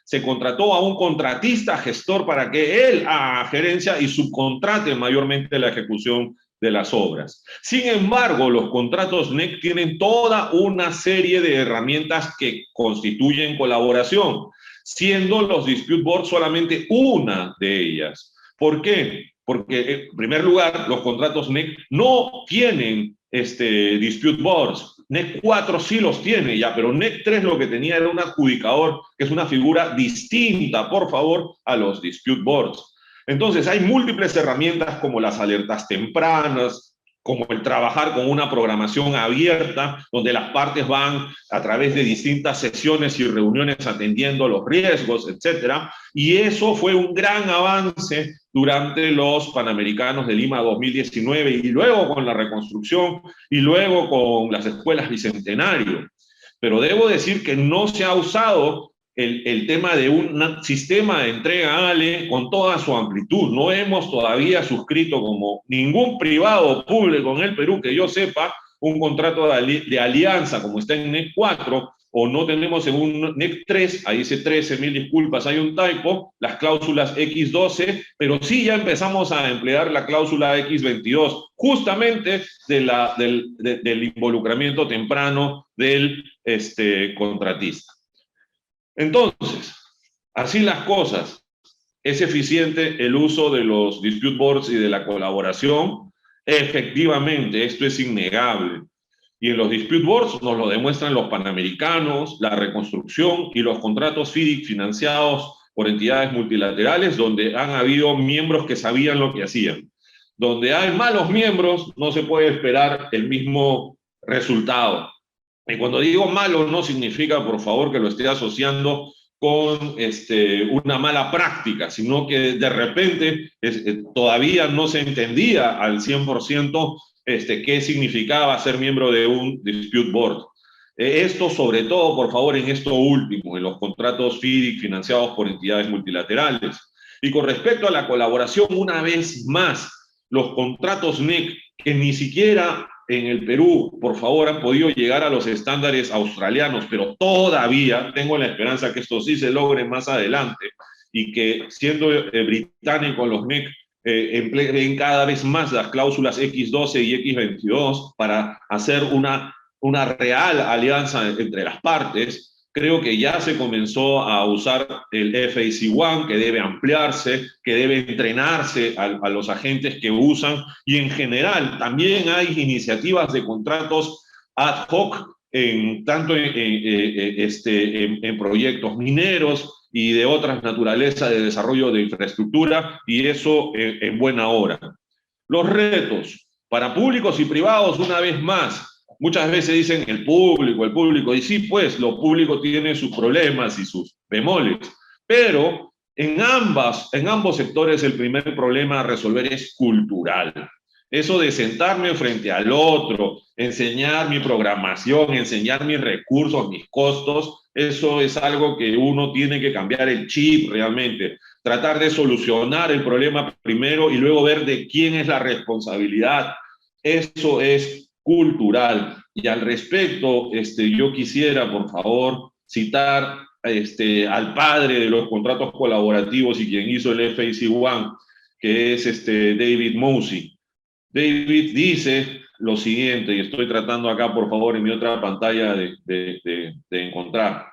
Se contrató a un contratista gestor para que él haga gerencia y subcontrate mayormente la ejecución de las obras. Sin embargo, los contratos NEC tienen toda una serie de herramientas que constituyen colaboración, siendo los dispute boards solamente una de ellas. ¿Por qué? Porque, en primer lugar, los contratos NEC no tienen dispute boards. NEC 4 sí los tiene ya, pero NEC 3 lo que tenía era un adjudicador, que es una figura distinta, por favor, a los dispute boards. Entonces, hay múltiples herramientas como las alertas tempranas, como el trabajar con una programación abierta, donde las partes van a través de distintas sesiones y reuniones atendiendo los riesgos, etcétera. Y eso fue un gran avance durante los Panamericanos de Lima 2019, y luego con la reconstrucción, y luego con las escuelas Bicentenario. Pero debo decir que no se ha usado el tema de un sistema de entrega ALE con toda su amplitud. No hemos todavía suscrito, como ningún privado o público en el Perú que yo sepa, un contrato de alianza como está en NEC 4, o no tenemos en un NEC 3, ahí dice 13, mil disculpas, hay un typo, las cláusulas X12, pero sí ya empezamos a emplear la cláusula X22, justamente del involucramiento temprano del contratista. Entonces, así las cosas, es eficiente el uso de los dispute boards y de la colaboración. Efectivamente, esto es innegable. Y en los dispute boards nos lo demuestran los Panamericanos, la reconstrucción y los contratos FIDIC financiados por entidades multilaterales, donde han habido miembros que sabían lo que hacían. Donde hay malos miembros, no se puede esperar el mismo resultado. Y cuando digo malo, no significa, por favor, que lo esté asociando con una mala práctica, sino que de repente todavía no se entendía al 100% qué significaba ser miembro de un dispute board. Esto sobre todo, por favor, en esto último, en los contratos FIDIC financiados por entidades multilaterales. Y con respecto a la colaboración, una vez más, los contratos NEC, que ni siquiera en el Perú, por favor, han podido llegar a los estándares australianos, pero todavía tengo la esperanza que esto sí se logre más adelante, y que siendo británicos los NEC empleen cada vez más las cláusulas X12 y X22 para hacer una real alianza entre las partes. Creo que ya se comenzó a usar el FAC1, que debe ampliarse, que debe entrenarse a los agentes que usan, y en general también hay iniciativas de contratos ad hoc tanto en proyectos mineros y de otras naturalezas de desarrollo de infraestructura, y eso en buena hora. Los retos para públicos y privados, una vez más, muchas veces dicen el público, y sí, pues, lo público tiene sus problemas y sus bemoles, pero en ambos sectores el primer problema a resolver es cultural. Eso de sentarme frente al otro, enseñar mi programación, enseñar mis recursos, mis costos, eso es algo que uno tiene que cambiar el chip realmente. Tratar de solucionar el problema primero y luego ver de quién es la responsabilidad. Eso es cultural. Y al respecto, yo quisiera, por favor, citar al padre de los contratos colaborativos y quien hizo el FAC1, que es David Mosey. David dice lo siguiente, y estoy tratando acá, por favor, en mi otra pantalla de encontrar.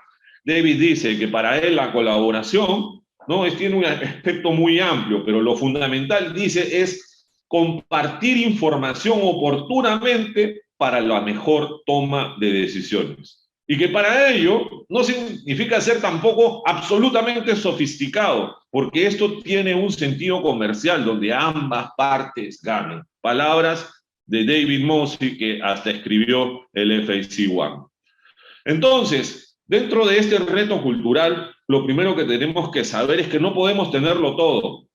David dice que para él la colaboración tiene un aspecto muy amplio, pero lo fundamental, dice, es compartir información oportunamente para la mejor toma de decisiones. Y que para ello no significa ser tampoco absolutamente sofisticado, porque esto tiene un sentido comercial donde ambas partes ganan. Palabras de David Mosey, que hasta escribió el FAC1. Entonces, dentro de este reto cultural, lo primero que tenemos que saber es que no podemos tenerlo todo.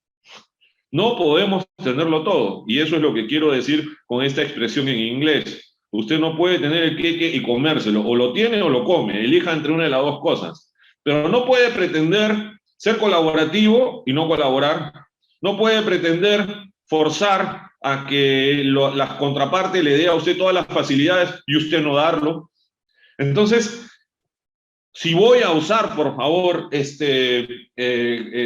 No podemos tenerlo todo. Y eso es lo que quiero decir con esta expresión en inglés. Usted no puede tener el queque y comérselo. O lo tiene o lo come. Elija entre una de las dos cosas. Pero no puede pretender ser colaborativo y no colaborar. No puede pretender forzar a que las contrapartes le dé a usted todas las facilidades y usted no darlo. Entonces, si voy a usar, por favor,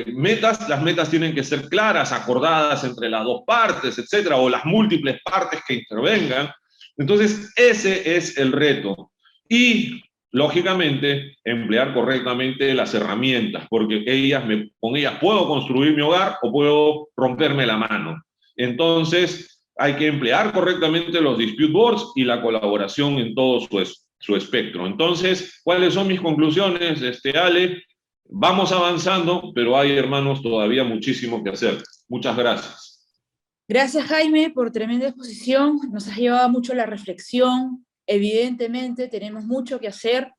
metas, las metas tienen que ser claras, acordadas entre las dos partes, etcétera, o las múltiples partes que intervengan. Entonces, ese es el reto. Y, lógicamente, emplear correctamente las herramientas, porque con ellas puedo construir mi hogar o puedo romperme la mano. Entonces, hay que emplear correctamente los dispute boards y la colaboración en todo su espectro. Entonces, ¿cuáles son mis conclusiones, Ale? Vamos avanzando, pero hay, hermanos, todavía muchísimo que hacer. Muchas gracias. Gracias, Jaime, por tremenda exposición. Nos has llevado mucho a la reflexión. Evidentemente, tenemos mucho que hacer.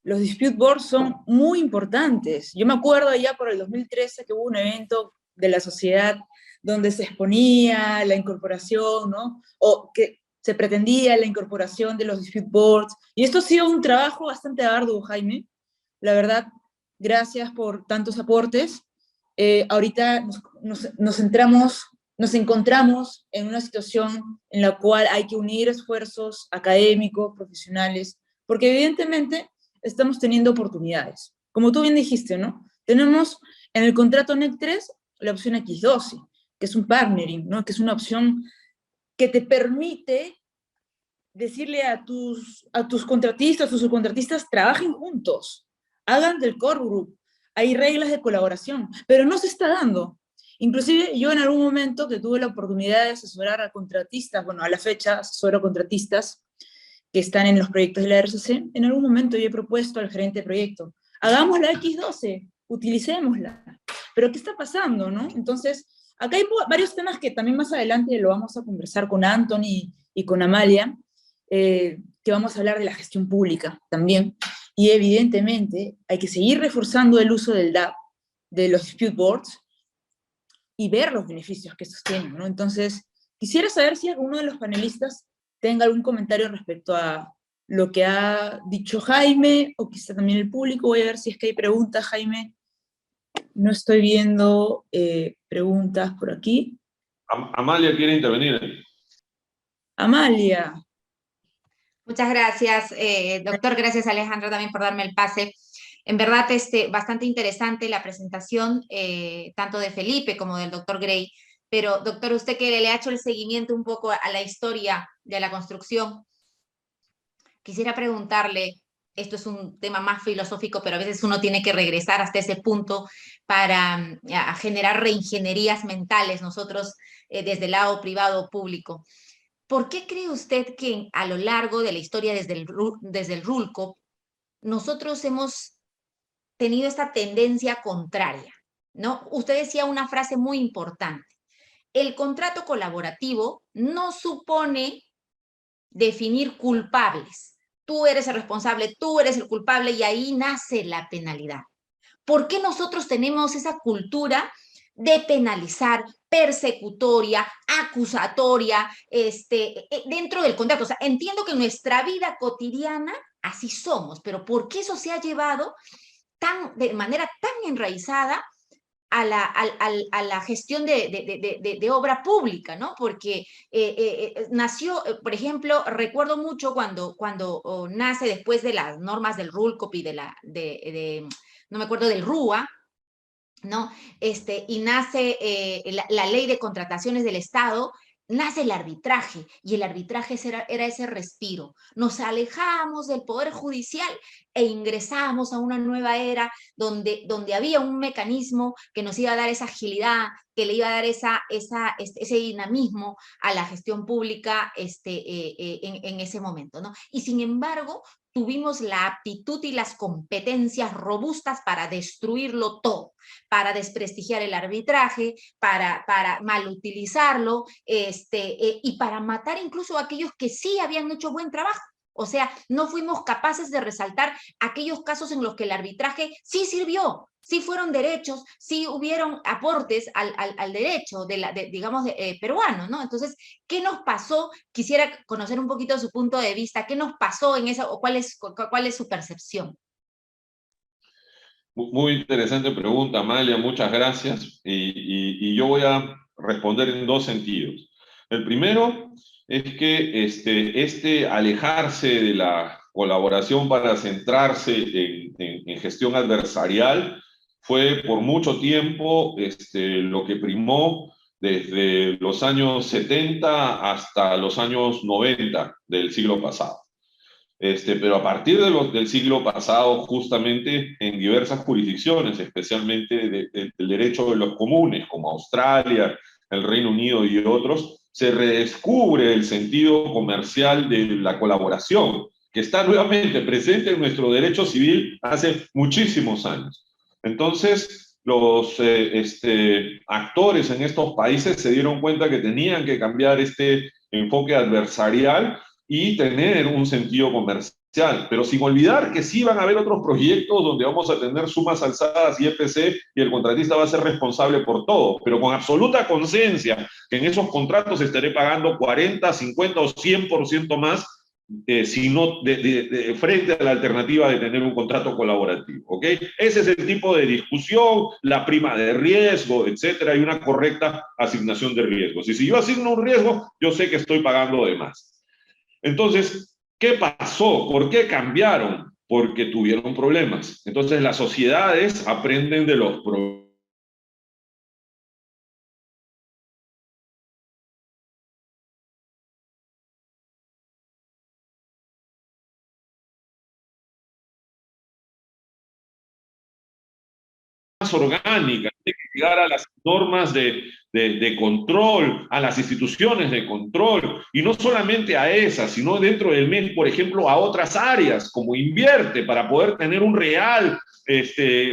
Los dispute boards son muy importantes. Yo me acuerdo ya por el 2013 que hubo un evento de la sociedad donde se exponía la incorporación, ¿no? O que se pretendía la incorporación de los dispute boards. Y esto ha sido un trabajo bastante arduo, Jaime. La verdad, gracias por tantos aportes. Ahorita nos encontramos en una situación en la cual hay que unir esfuerzos académicos, profesionales, porque evidentemente estamos teniendo oportunidades. Como tú bien dijiste, ¿no? Tenemos en el contrato NEC 3 la opción X12, que es un partnering, ¿no? Que es una opción que te permite decirle a tus contratistas, tus subcontratistas, trabajen juntos, hagan del core group. Hay reglas de colaboración, pero no se está dando. Inclusive yo en algún momento que tuve la oportunidad de asesorar a contratistas, bueno, a la fecha asesoro a contratistas que están en los proyectos de la RCC, en algún momento yo he propuesto al gerente de proyecto, hagamos la X12, utilicémosla. Pero ¿qué está pasando, no? Entonces, acá hay varios temas que también más adelante lo vamos a conversar con Anthony y con Amalia, que vamos a hablar de la gestión pública también. Y evidentemente hay que seguir reforzando el uso del DAP, de los dispute boards, y ver los beneficios que estos tienen, ¿no? Entonces, quisiera saber si alguno de los panelistas tenga algún comentario respecto a lo que ha dicho Jaime, o quizá también el público. Voy a ver si es que hay preguntas, Jaime. No estoy viendo preguntas por aquí. Amalia quiere intervenir. Amalia. Muchas gracias, doctor. Gracias, Alejandro, también por darme el pase. En verdad, bastante interesante la presentación, tanto de Felipe como del doctor Gray. Pero, doctor, usted que le ha hecho el seguimiento un poco a la historia de la construcción, quisiera preguntarle, esto es un tema más filosófico, pero a veces uno tiene que regresar hasta ese punto para generar reingenierías mentales nosotros desde el lado privado o público. ¿Por qué cree usted que a lo largo de la historia desde el RULCOP nosotros hemos tenido esta tendencia contraria, ¿no? Usted decía una frase muy importante. El contrato colaborativo no supone definir culpables. Tú eres el responsable, tú eres el culpable y ahí nace la penalidad. ¿Por qué nosotros tenemos esa cultura de penalizar, persecutoria, acusatoria, dentro del contrato? O sea, entiendo que en nuestra vida cotidiana así somos, pero ¿por qué eso se ha llevado de manera tan enraizada a la gestión de obra pública, ¿no? Porque nació, por ejemplo, recuerdo mucho cuando nace después de las normas del RULCOP y no me acuerdo, del RUA, ¿no? Y nace la ley de contrataciones del Estado, nace el arbitraje, y el arbitraje era ese respiro. Nos alejamos del Poder Judicial e ingresamos a una nueva era donde había un mecanismo que nos iba a dar esa agilidad, que le iba a dar ese dinamismo a la gestión pública en ese momento, ¿no? Y sin embargo, tuvimos la aptitud y las competencias robustas para destruirlo todo, para desprestigiar el arbitraje, para malutilizarlo, y para matar incluso a aquellos que sí habían hecho buen trabajo. O sea, no fuimos capaces de resaltar aquellos casos en los que el arbitraje sí sirvió, sí fueron derechos, sí hubieron aportes al derecho, digamos, peruano, ¿no? Entonces, ¿qué nos pasó? Quisiera conocer un poquito su punto de vista. ¿Qué nos pasó en eso? ¿O cuál es su percepción? Muy interesante pregunta, Amalia, muchas gracias. Y yo voy a responder en dos sentidos. El primero es que este alejarse de la colaboración para centrarse en gestión adversarial fue por mucho tiempo lo que primó desde los años 70 hasta los años 90 del siglo pasado. Pero a partir del siglo pasado, justamente en diversas jurisdicciones, especialmente del derecho de los comunes, como Australia, el Reino Unido y otros, se redescubre el sentido comercial de la colaboración, que está nuevamente presente en nuestro derecho civil hace muchísimos años. Entonces, los actores en estos países se dieron cuenta que tenían que cambiar este enfoque adversarial y tener un sentido comercial, pero sin olvidar que sí van a haber otros proyectos donde vamos a tener sumas alzadas y EPC y el contratista va a ser responsable por todo, pero con absoluta conciencia que en esos contratos estaré pagando 40, 50 o 100% más sino frente a la alternativa de tener un contrato colaborativo, ¿ok? Ese es el tipo de discusión, la prima de riesgo, etcétera, y una correcta asignación de riesgos. Y si yo asigno un riesgo, yo sé que estoy pagando de más. Entonces, ¿qué pasó? ¿Por qué cambiaron? Porque tuvieron problemas. Entonces, las sociedades aprenden de los problemas orgánicas, hay que llegar a las normas de control, a las instituciones de control, y no solamente a esas, sino dentro del MES, por ejemplo, a otras áreas, como invierte, para poder tener un real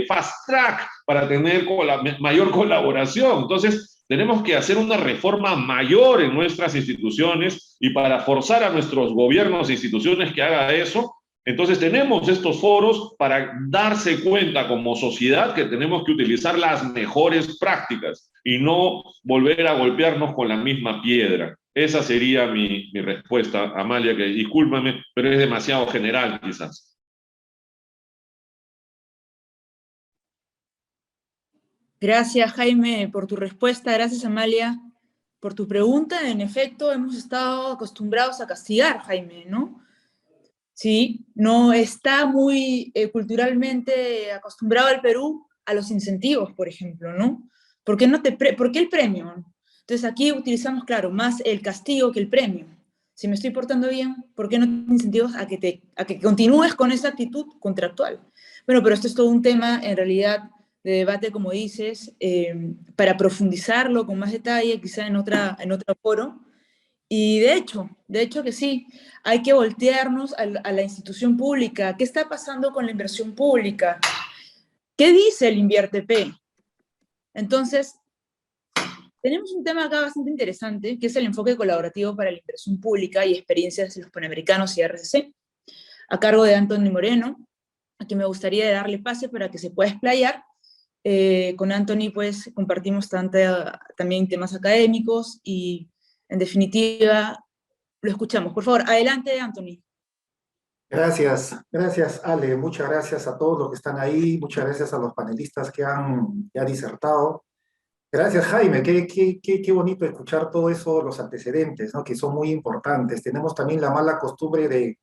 fast track, para tener mayor colaboración. Entonces, tenemos que hacer una reforma mayor en nuestras instituciones, y para forzar a nuestros gobiernos e instituciones que haga eso, entonces tenemos estos foros para darse cuenta como sociedad que tenemos que utilizar las mejores prácticas y no volver a golpearnos con la misma piedra. Esa sería mi respuesta, Amalia, que discúlpame, pero es demasiado general quizás. Gracias, Jaime, por tu respuesta. Gracias, Amalia, por tu pregunta. En efecto, hemos estado acostumbrados a castigar, Jaime, ¿no? Sí, no está muy culturalmente acostumbrado el Perú a los incentivos, por ejemplo, ¿no? ¿Por qué el premio? Entonces aquí utilizamos, claro, más el castigo que el premio. Si me estoy portando bien, ¿por qué no te incentivos a que continúes con esa actitud contractual? Bueno, pero esto es todo un tema, en realidad, de debate, como dices, para profundizarlo con más detalle, quizá en otro foro. Y de hecho que sí, hay que voltearnos a la institución pública. ¿Qué está pasando con la inversión pública? ¿Qué dice el InvierteP? Entonces, tenemos un tema acá bastante interesante, que es el enfoque colaborativo para la inversión pública y experiencias de los Panamericanos y RCC, a cargo de Anthony Moreno, a quien me gustaría darle pase para que se pueda explayar. Con Anthony, pues, compartimos también temas académicos y, en definitiva, lo escuchamos. Por favor, adelante, Anthony. Gracias, Ale. Muchas gracias a todos los que están ahí. Muchas gracias a los panelistas que han disertado. Gracias, Jaime. Qué bonito escuchar todo eso, los antecedentes, ¿no? Que son muy importantes. Tenemos también la mala costumbre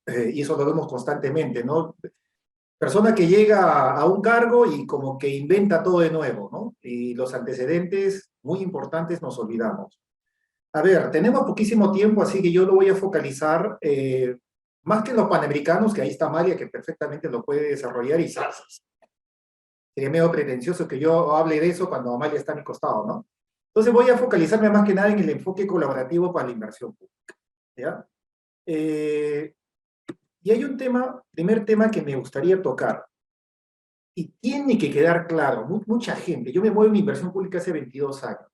y eso lo vemos constantemente, ¿no? Persona que llega a un cargo y como que inventa todo de nuevo, ¿no? Y los antecedentes muy importantes nos olvidamos. A ver, tenemos poquísimo tiempo, así que yo lo voy a focalizar más que en los panamericanos, que ahí está Amalia, que perfectamente lo puede desarrollar, y sería medio pretencioso que yo hable de eso cuando Amalia está a mi costado, ¿no? Entonces voy a focalizarme más que nada en el enfoque colaborativo para la inversión pública, ¿ya? Y hay un primer tema que me gustaría tocar, y tiene que quedar claro, mucha gente, yo me muevo en inversión pública hace 22 años,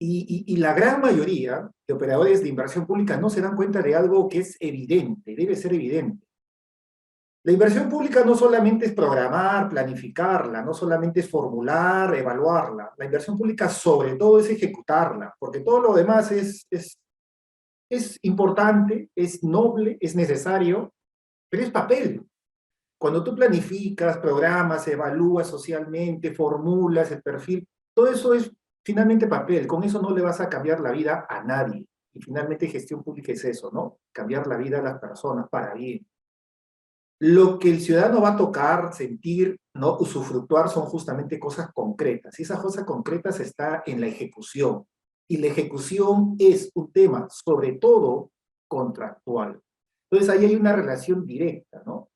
y la gran mayoría de operadores de inversión pública no se dan cuenta de algo que es evidente, debe ser evidente. La inversión pública no solamente es programar, planificarla, no solamente es formular, evaluarla. La inversión pública sobre todo es ejecutarla, porque todo lo demás es importante, es noble, es necesario, pero es papel. Cuando tú planificas, programas, evalúas socialmente, formulas el perfil, todo eso es finalmente papel. Con eso no le vas a cambiar la vida a nadie. Y finalmente gestión pública es eso, ¿no? Cambiar la vida a las personas para bien. Lo que el ciudadano va a tocar, sentir, ¿no? Usufructuar son justamente cosas concretas. Y esas cosas concretas están en la ejecución. Y la ejecución es un tema, sobre todo, contractual. Entonces ahí hay una relación directa, ¿no?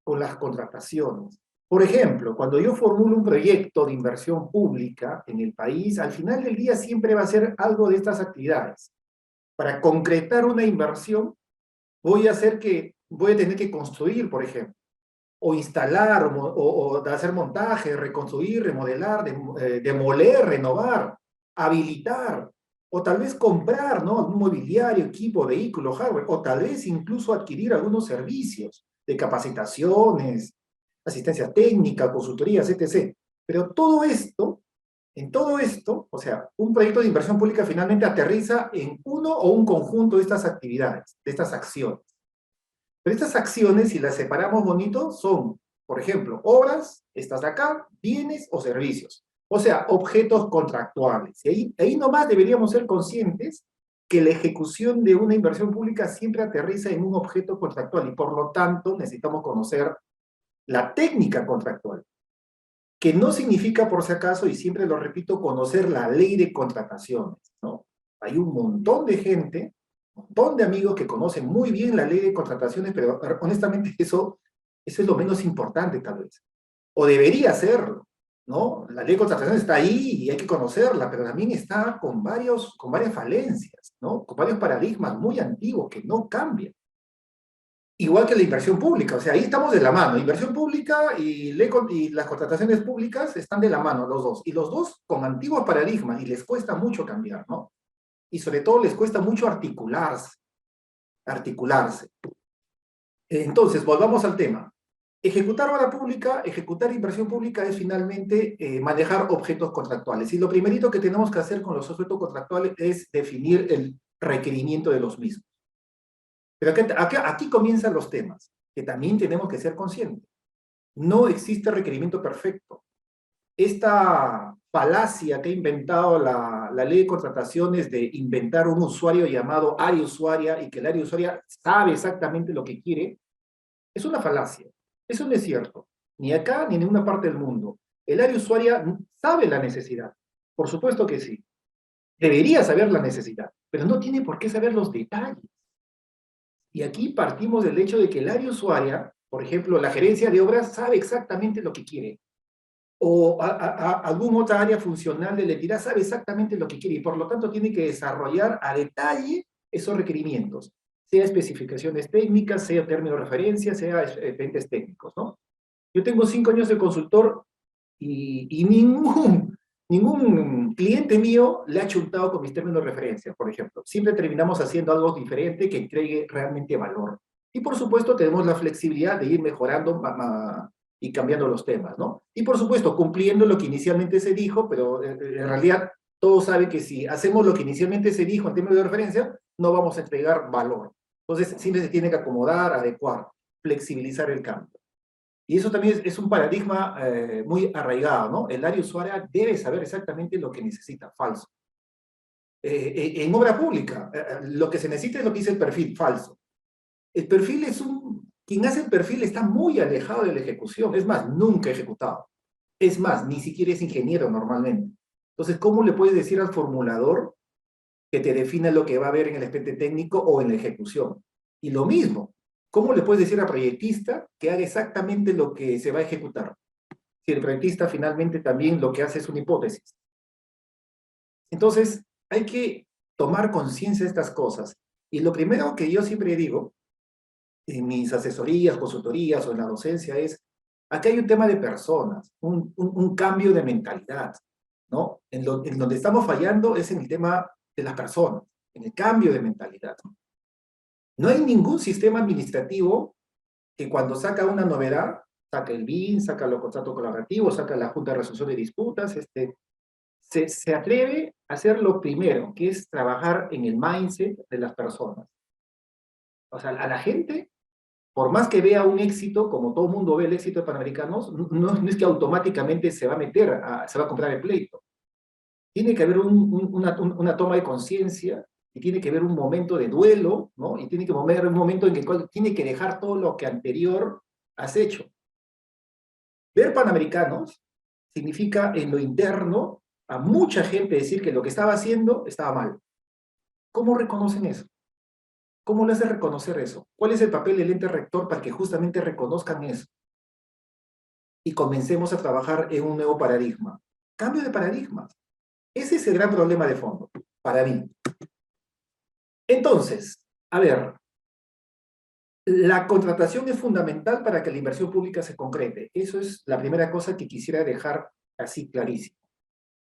Con las contrataciones. Por ejemplo, cuando yo formulo un proyecto de inversión pública en el país, al final del día siempre va a ser algo de estas actividades. Para concretar una inversión, voy a tener que construir, por ejemplo, o instalar, o hacer montaje, reconstruir, remodelar, demoler, renovar, habilitar, o tal vez comprar, ¿no? Algún mobiliario, equipo, vehículo, hardware, o tal vez incluso adquirir algunos servicios de capacitaciones, asistencia técnica, consultorías, etc. Pero todo esto, en todo esto, o sea, un proyecto de inversión pública finalmente aterriza en uno o un conjunto de estas actividades, de estas acciones. Pero estas acciones, si las separamos bonito, son, por ejemplo, obras, estas de acá, bienes o servicios. O sea, objetos contractuales. Y ahí nomás deberíamos ser conscientes que la ejecución de una inversión pública siempre aterriza en un objeto contractual y por lo tanto necesitamos conocer la técnica contractual, que no significa, por si acaso, y siempre lo repito, conocer la ley de contrataciones, ¿no? Hay un montón de gente, un montón de amigos que conocen muy bien la ley de contrataciones, pero honestamente eso es lo menos importante tal vez. O debería serlo, ¿no? La ley de contrataciones está ahí y hay que conocerla, pero también está con varias falencias, ¿no? Con varios paradigmas muy antiguos que no cambian. Igual que la inversión pública, o sea, ahí estamos de la mano. Inversión pública y las contrataciones públicas están de la mano, los dos. Y los dos con antiguos paradigmas, y les cuesta mucho cambiar, ¿no? Y sobre todo les cuesta mucho articularse. Entonces, volvamos al tema. Ejecutar obra pública, ejecutar inversión pública es finalmente manejar objetos contractuales. Y lo primerito que tenemos que hacer con los objetos contractuales es definir el requerimiento de los mismos. Pero aquí comienzan los temas, que también tenemos que ser conscientes. No existe requerimiento perfecto. Esta falacia que ha inventado la ley de contrataciones de inventar un usuario llamado área usuaria y que el área usuaria sabe exactamente lo que quiere, es una falacia. Eso no es cierto. Ni acá ni en ninguna parte del mundo. El área usuaria sabe la necesidad. Por supuesto que sí. Debería saber la necesidad, pero no tiene por qué saber los detalles. Y aquí partimos del hecho de que el área usuaria, por ejemplo, la gerencia de obras sabe exactamente lo que quiere. O alguna otra área funcional de la entidad sabe exactamente lo que quiere y por lo tanto tiene que desarrollar a detalle esos requerimientos, sea especificaciones técnicas, sea términos de referencia, sea entes técnicos, ¿no? Yo tengo 5 años de consultor y ningún cliente mío le ha chuntado con mis términos de referencia, por ejemplo. Siempre terminamos haciendo algo diferente que entregue realmente valor. Y por supuesto tenemos la flexibilidad de ir mejorando y cambiando los temas, ¿no? Y por supuesto cumpliendo lo que inicialmente se dijo, pero en realidad todos saben que si hacemos lo que inicialmente se dijo en términos de referencia, no vamos a entregar valor. Entonces siempre se tiene que acomodar, adecuar, flexibilizar el cambio. Y eso también es un paradigma muy arraigado, ¿no? El área usuaria debe saber exactamente lo que necesita, falso. En obra pública, lo que se necesita es lo que dice el perfil, falso. El perfil quien hace el perfil está muy alejado de la ejecución, es más, nunca ejecutado. Es más, ni siquiera es ingeniero normalmente. Entonces, ¿cómo le puedes decir al formulador que te defina lo que va a haber en el expediente técnico o en la ejecución? Y lo mismo, ¿cómo le puedes decir al proyectista que haga exactamente lo que se va a ejecutar? Si el proyectista finalmente también lo que hace es una hipótesis. Entonces, hay que tomar conciencia de estas cosas. Y lo primero que yo siempre digo, en mis asesorías, consultorías o en la docencia es, acá hay un tema de personas, un cambio de mentalidad, ¿no? En donde estamos fallando es en el tema de las personas, en el cambio de mentalidad. No hay ningún sistema administrativo que cuando saca una novedad, saca el BIM, saca los contratos colaborativos, saca la Junta de Resolución de Disputas, se atreve a hacer lo primero, que es trabajar en el mindset de las personas. O sea, a la gente, por más que vea un éxito, como todo el mundo ve el éxito de Panamericanos, no es que automáticamente se va a meter, se va a comprar el pleito. Tiene que haber una toma de conciencia, y tiene que haber un momento de duelo, ¿no? Y tiene que haber un momento en el cual tiene que dejar todo lo que anterior has hecho. Ver Panamericanos significa en lo interno a mucha gente decir que lo que estaba haciendo estaba mal. ¿Cómo reconocen eso? ¿Cómo le hace reconocer eso? ¿Cuál es el papel del ente rector para que justamente reconozcan eso? y comencemos a trabajar en un nuevo paradigma. Cambio de paradigmas. Ese es el gran problema de fondo, para mí. Entonces, a ver, la contratación es fundamental para que la inversión pública se concrete. Eso es la primera cosa que quisiera dejar así clarísimo.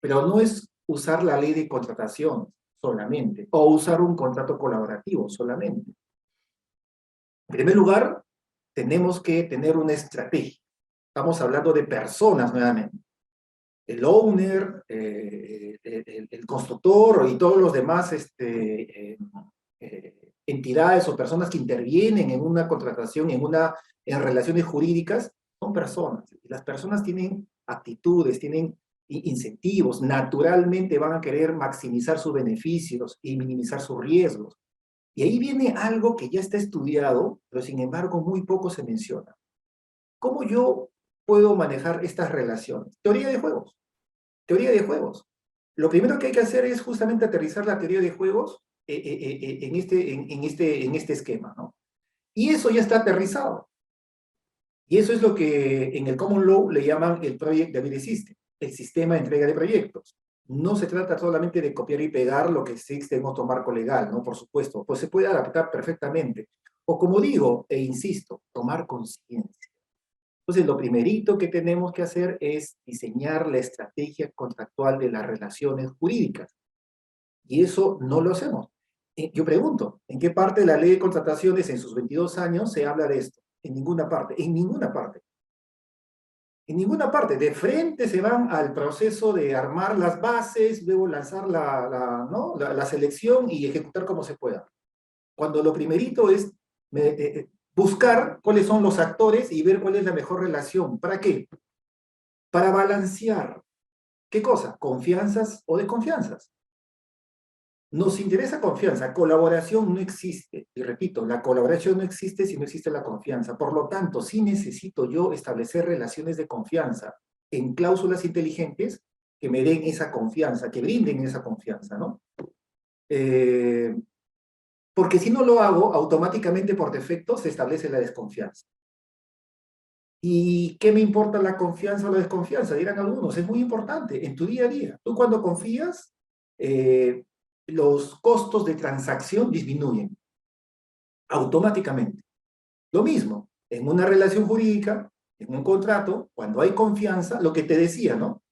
Pero no es usar la ley de contratación solamente, o usar un contrato colaborativo solamente. En primer lugar, tenemos que tener una estrategia. Estamos hablando de personas nuevamente. El owner, el constructor y todos los demás entidades o personas que intervienen en una contratación, en relaciones jurídicas, son personas. Y las personas tienen actitudes, tienen incentivos, naturalmente van a querer maximizar sus beneficios y minimizar sus riesgos. Y ahí viene algo que ya está estudiado, pero sin embargo muy poco se menciona. ¿Cómo yo puedo manejar estas relaciones? Teoría de juegos. Teoría de juegos. Lo primero que hay que hacer es justamente aterrizar la teoría de juegos en este esquema, ¿no? Y eso ya está aterrizado. Y eso es lo que en el Common Law le llaman el Project Delivery System, el sistema de entrega de proyectos. No se trata solamente de copiar y pegar lo que existe en otro marco legal, ¿no? Por supuesto, pues se puede adaptar perfectamente. O como digo, e insisto, tomar conciencia. Entonces, lo primerito que tenemos que hacer es diseñar la estrategia contractual de las relaciones jurídicas. Y eso no lo hacemos. Yo pregunto, ¿en qué parte de la ley de contrataciones en sus 22 años se habla de esto? En ninguna parte, en ninguna parte. En ninguna parte. De frente se van al proceso de armar las bases, luego lanzar la selección y ejecutar como se pueda. Cuando lo primerito es buscar cuáles son los actores y ver cuál es la mejor relación. ¿Para qué? Para balancear. ¿Qué cosa? ¿Confianzas o desconfianzas? Nos interesa confianza, colaboración no existe. Y repito, la colaboración no existe si no existe la confianza. Por lo tanto, sí necesito yo establecer relaciones de confianza en cláusulas inteligentes que me den esa confianza, que brinden esa confianza, ¿no? Porque si no lo hago, automáticamente por defecto se establece la desconfianza. ¿Y qué me importa la confianza o la desconfianza? Dirán algunos, es muy importante en tu día a día. Tú cuando confías, los costos de transacción disminuyen automáticamente. Lo mismo, en una relación jurídica, en un contrato, cuando hay confianza, lo que te decía, ¿no?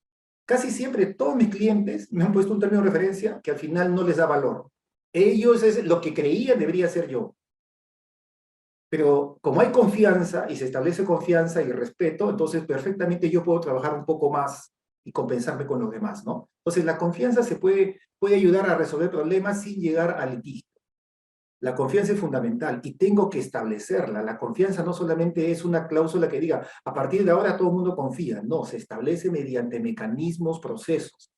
Casi siempre todos mis clientes me han puesto un término de referencia que al final no les da valor. Ellos es lo que creían debería ser yo. Pero como hay confianza y se establece confianza y respeto, entonces perfectamente yo puedo trabajar un poco más y compensarme con los demás, ¿no? Entonces la confianza se puede ayudar a resolver problemas sin llegar al litigio. La confianza es fundamental y tengo que establecerla. La confianza no solamente es una cláusula que diga, a partir de ahora todo el mundo confía. No, se establece mediante mecanismos, procesos.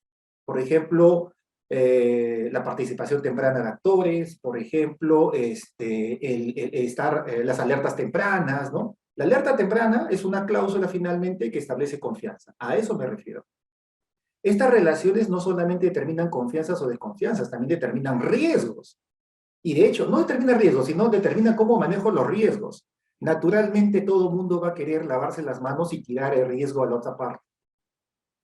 Por ejemplo, la participación temprana de actores, por ejemplo, las alertas tempranas, ¿no? La alerta temprana es una cláusula finalmente que establece confianza. A eso me refiero. Estas relaciones no solamente determinan confianzas o desconfianzas, también determinan riesgos. Y de hecho, no determina riesgos, sino determina cómo manejo los riesgos. Naturalmente todo el mundo va a querer lavarse las manos y tirar el riesgo a la otra parte.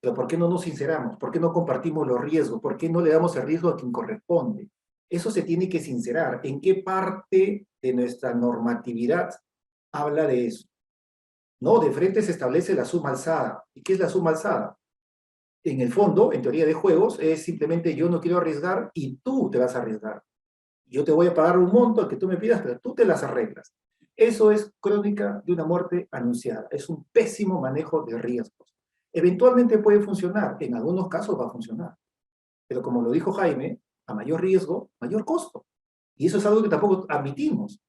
Pero ¿por qué no nos sinceramos? ¿Por qué no compartimos los riesgos? ¿Por qué no le damos el riesgo a quien corresponde? Eso se tiene que sincerar. ¿En qué parte de nuestra normatividad habla de eso? No, de frente se establece la suma alzada. ¿Y qué es la suma alzada? En el fondo, en teoría de juegos, es simplemente yo no quiero arriesgar y tú te vas a arriesgar. Yo te voy a pagar un monto al que tú me pidas, pero tú te las arreglas. Eso es crónica de una muerte anunciada. Es un pésimo manejo de riesgos. Eventualmente puede funcionar, en algunos casos va a funcionar. Pero como lo dijo Jaime, a mayor riesgo, mayor costo. Y eso es algo que tampoco admitimos.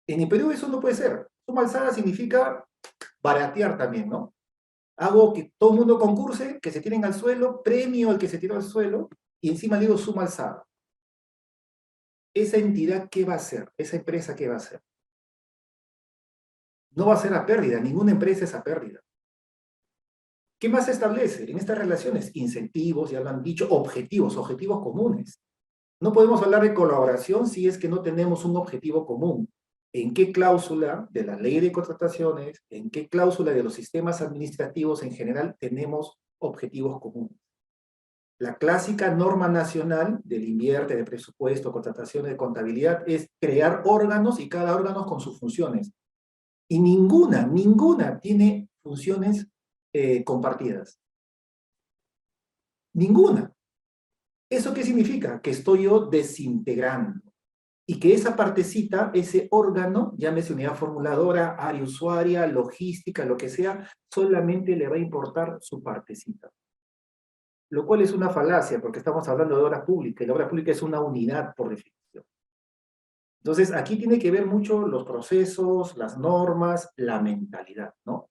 En el Perú eso no puede ser. Suma alzada significa baratear también, ¿no? Hago que todo el mundo concurse, que se tiren al suelo, premio al que se tiró al suelo, y encima digo suma alzada. ¿Esa entidad qué va a hacer? ¿Esa empresa qué va a hacer? No va a ser a pérdida, ninguna empresa es a pérdida. ¿Qué más se establece en estas relaciones? Incentivos, ya lo han dicho, objetivos comunes. No podemos hablar de colaboración si es que no tenemos un objetivo común. en qué cláusula de la ley de contrataciones, en qué cláusula de los sistemas administrativos en general tenemos objetivos comunes. La clásica norma nacional del invierte, de presupuesto, contrataciones, de contabilidad, es crear órganos y cada órgano con sus funciones. Y ninguna tiene funciones compartidas. Ninguna. ¿Eso qué significa? Que estoy yo desintegrando. Y que esa partecita, ese órgano, llámese unidad formuladora, área usuaria, logística, lo que sea, solamente le va a importar su partecita. Lo cual es una falacia, porque estamos hablando de obra pública, y la obra pública es una unidad por definición. Entonces, aquí tiene que ver mucho los procesos, las normas, la mentalidad, ¿no?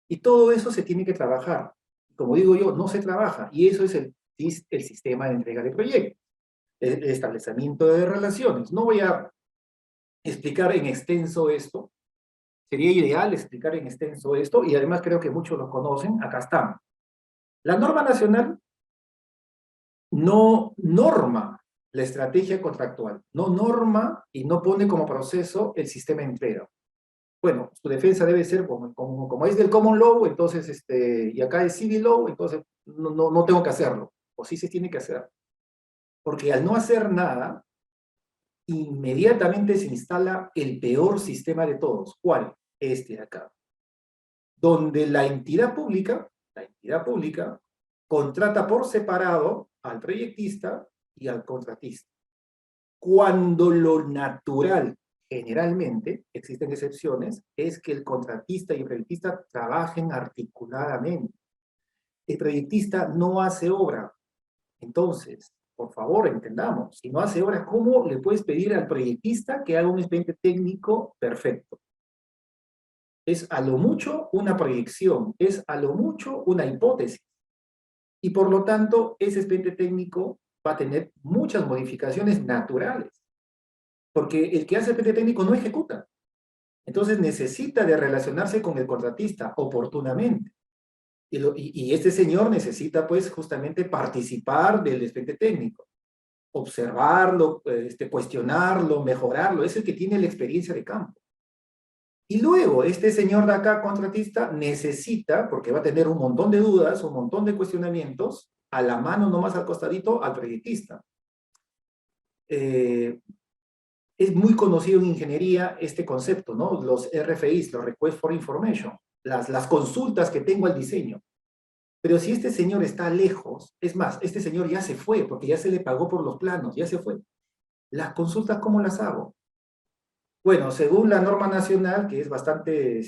Y todo eso se tiene que trabajar. Como digo yo, no se trabaja, y eso es el sistema de entrega de proyectos, el establecimiento de relaciones. No voy a explicar en extenso esto, sería ideal explicar en extenso esto, y además creo que muchos lo conocen, acá están. La norma nacional no norma la estrategia contractual, no norma y no pone como proceso el sistema de entrega. Bueno, su defensa debe ser como es del common law, entonces, y acá es civil law, entonces no tengo que hacerlo, o sí se tiene que hacer. Porque al no hacer nada, inmediatamente se instala el peor sistema de todos. ¿Cuál? Este de acá. Donde la entidad pública contrata por separado al proyectista y al contratista. Cuando lo natural, generalmente, existen excepciones, es que el contratista y el proyectista trabajen articuladamente. El proyectista no hace obra. Entonces, por favor, entendamos, si no hace obra, ¿cómo le puedes pedir al proyectista que haga un expediente técnico perfecto? Es a lo mucho una proyección, es a lo mucho una hipótesis. Y por lo tanto, ese expediente técnico va a tener muchas modificaciones naturales. Porque el que hace expediente técnico no ejecuta. Entonces necesita de relacionarse con el contratista oportunamente. Y este señor necesita pues justamente participar del expediente técnico. Observarlo, cuestionarlo, mejorarlo. Es el que tiene la experiencia de campo. Y luego, este señor de acá, contratista, necesita, porque va a tener un montón de dudas, un montón de cuestionamientos, a la mano nomás al costadito, al proyectista. Es muy conocido en ingeniería este concepto, ¿no? Los RFIs, los Request for Information, las consultas que tengo al diseño. Pero si este señor está lejos, es más, este señor ya se fue, porque ya se le pagó por los planos, ya se fue. ¿Las consultas cómo las hago? Bueno, según la norma nacional, que es bastante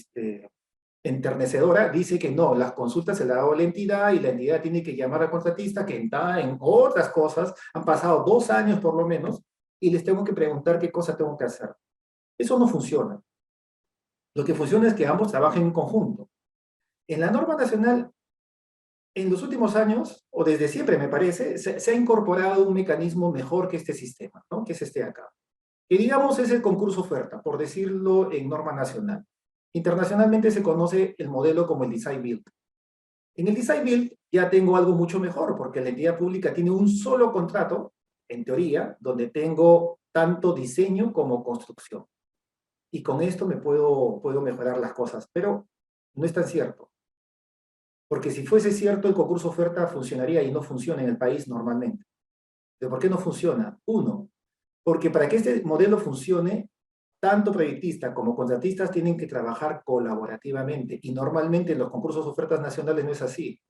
enternecedora, dice que no, las consultas se las da a la entidad y la entidad tiene que llamar al contratista que está en otras cosas, han pasado 2 años por lo menos, y les tengo que preguntar qué cosa tengo que hacer. Eso no funciona. Lo que funciona es que ambos trabajen en conjunto. En la norma nacional, en los últimos años, o desde siempre me parece, se ha incorporado un mecanismo mejor que este sistema, ¿no? Que es este de acá. Que digamos es el concurso oferta, por decirlo en norma nacional. Internacionalmente se conoce el modelo como el Design Build. En el Design Build ya tengo algo mucho mejor, porque la entidad pública tiene un solo contrato, en teoría, donde tengo tanto diseño como construcción. Y con esto me puedo mejorar las cosas, pero no es tan cierto. Porque si fuese cierto, el concurso oferta funcionaría y no funciona en el país normalmente. ¿Pero por qué no funciona? Uno, porque para que este modelo funcione, tanto proyectistas como contratistas tienen que trabajar colaborativamente. Y normalmente en los concursos de ofertas nacionales no es así.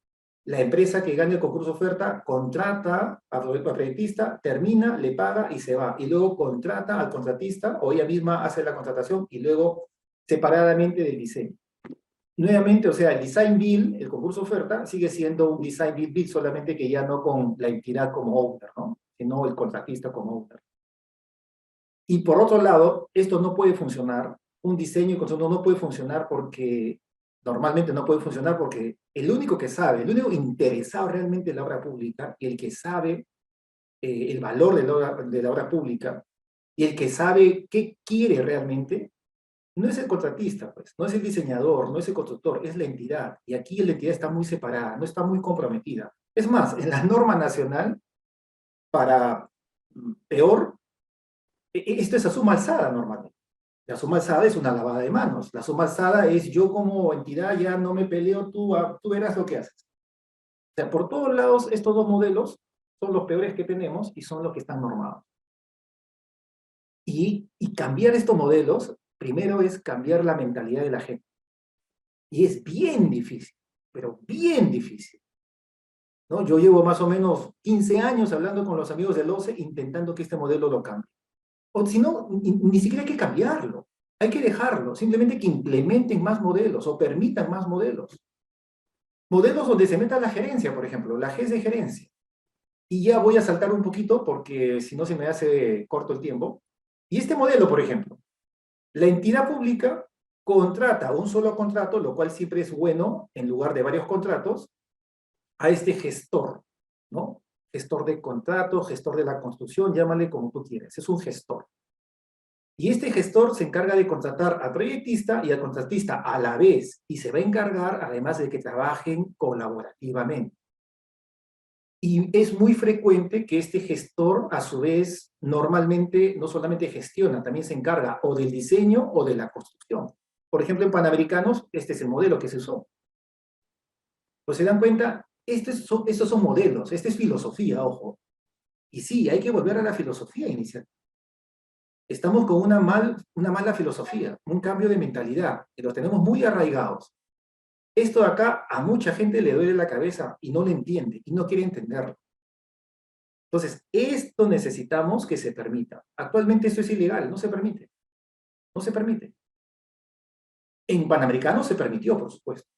La empresa que gane el concurso de oferta contrata al proyectista, termina, le paga y se va. Y luego contrata al contratista, o ella misma hace la contratación y luego separadamente del diseño. Nuevamente, o sea, el Design Build, el concurso de oferta, sigue siendo un Design Build, solamente que ya no con la entidad como owner, ¿no? Sino el contratista como owner. Y por otro lado, esto no puede funcionar, un diseño y construcción no puede funcionar porque, normalmente no puede funcionar porque el único que sabe, el único interesado realmente en la obra pública, y el que sabe el valor de la obra pública, y el que sabe qué quiere realmente, no es el contratista, pues, no es el diseñador, no es el constructor, es la entidad. Y aquí la entidad está muy separada, no está muy comprometida. Es más, en la norma nacional, para peor, esto es a suma alzada normalmente. La suma alzada es una lavada de manos. La suma alzada es yo como entidad ya no me peleo, tú verás lo que haces. O sea, por todos lados, estos dos modelos son los peores que tenemos y son los que están normados. Y cambiar estos modelos, primero es cambiar la mentalidad de la gente. Y es bien difícil, pero bien difícil, ¿no? Yo llevo más o menos 15 años hablando con los amigos del OCE intentando que este modelo lo cambie. O si no, ni siquiera hay que cambiarlo. Hay que dejarlo, simplemente que implementen más modelos o permitan más modelos. Modelos donde se meta la gerencia, por ejemplo, la GES de gerencia. Y ya voy a saltar un poquito porque si no se me hace corto el tiempo. Y este modelo, por ejemplo, la entidad pública contrata un solo contrato, lo cual siempre es bueno en lugar de varios contratos, a este gestor, ¿no? Gestor de contrato, gestor de la construcción, llámale como tú quieras, es un gestor. Y este gestor se encarga de contratar al proyectista y al contratista a la vez, y se va a encargar además de que trabajen colaborativamente. Y es muy frecuente que este gestor, a su vez, normalmente no solamente gestiona, también se encarga o del diseño o de la construcción. Por ejemplo, en Panamericanos, este es el modelo que se usó. Pues se dan cuenta, estos son modelos, esta es filosofía, ojo. Y sí, hay que volver a la filosofía inicial. Estamos con una mala filosofía, un cambio de mentalidad, y los tenemos muy arraigados. Esto de acá a mucha gente le duele la cabeza y no lo entiende, y no quiere entenderlo. Entonces, esto necesitamos que se permita. Actualmente esto es ilegal, no se permite. No se permite. En Panamericano se permitió, por supuesto.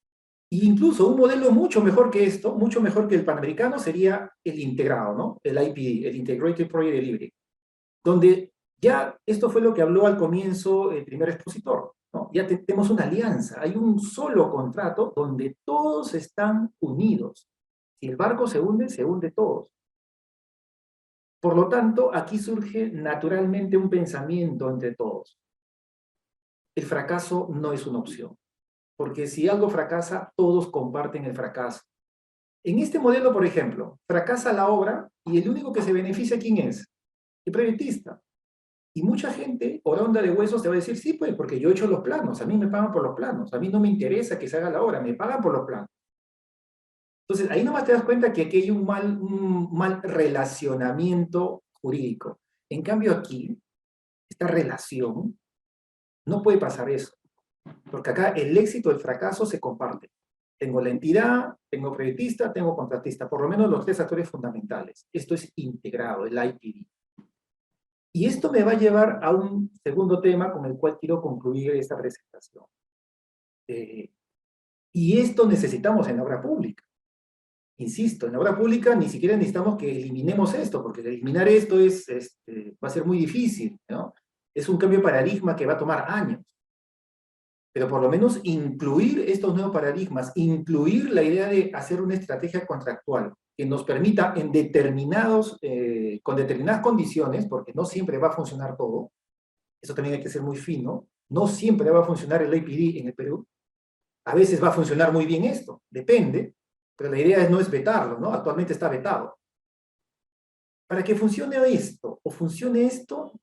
E incluso un modelo mucho mejor que esto, mucho mejor que el Panamericano, sería el integrado, ¿no? El IPD, el Integrated Project Delivery, donde ya esto fue lo que habló al comienzo el primer expositor, ¿no? Ya tenemos una alianza, hay un solo contrato donde todos están unidos. Si el barco se hunde todos. Por lo tanto, aquí surge naturalmente un pensamiento entre todos. El fracaso no es una opción, porque si algo fracasa, todos comparten el fracaso. En este modelo, por ejemplo, fracasa la obra y el único que se beneficia, ¿quién es? El proyectista. Y mucha gente, por onda de huesos, te va a decir, sí, pues, porque yo he hecho los planos, a mí me pagan por los planos, a mí no me interesa que se haga la obra, me pagan por los planos. Entonces, ahí nomás te das cuenta que aquí hay un mal relacionamiento jurídico. En cambio aquí, esta relación, no puede pasar eso. Porque acá el éxito, el fracaso se comparte. Tengo la entidad, tengo proyectista, tengo contratista, por lo menos los tres actores fundamentales. Esto es integrado, el IPD. Y esto me va a llevar a un segundo tema con el cual quiero concluir esta presentación. Y esto necesitamos en la obra pública. Insisto, en la obra pública ni siquiera necesitamos que eliminemos esto, porque eliminar esto va a ser muy difícil, ¿no? Es un cambio de paradigma que va a tomar años. Pero por lo menos incluir estos nuevos paradigmas, incluir la idea de hacer una estrategia contractual que nos permita con determinadas condiciones, porque no siempre va a funcionar todo, eso también hay que ser muy fino, no siempre va a funcionar el IPD en el Perú, a veces va a funcionar muy bien esto, depende, pero la idea no es vetarlo, ¿no? Actualmente está vetado. Para que funcione esto,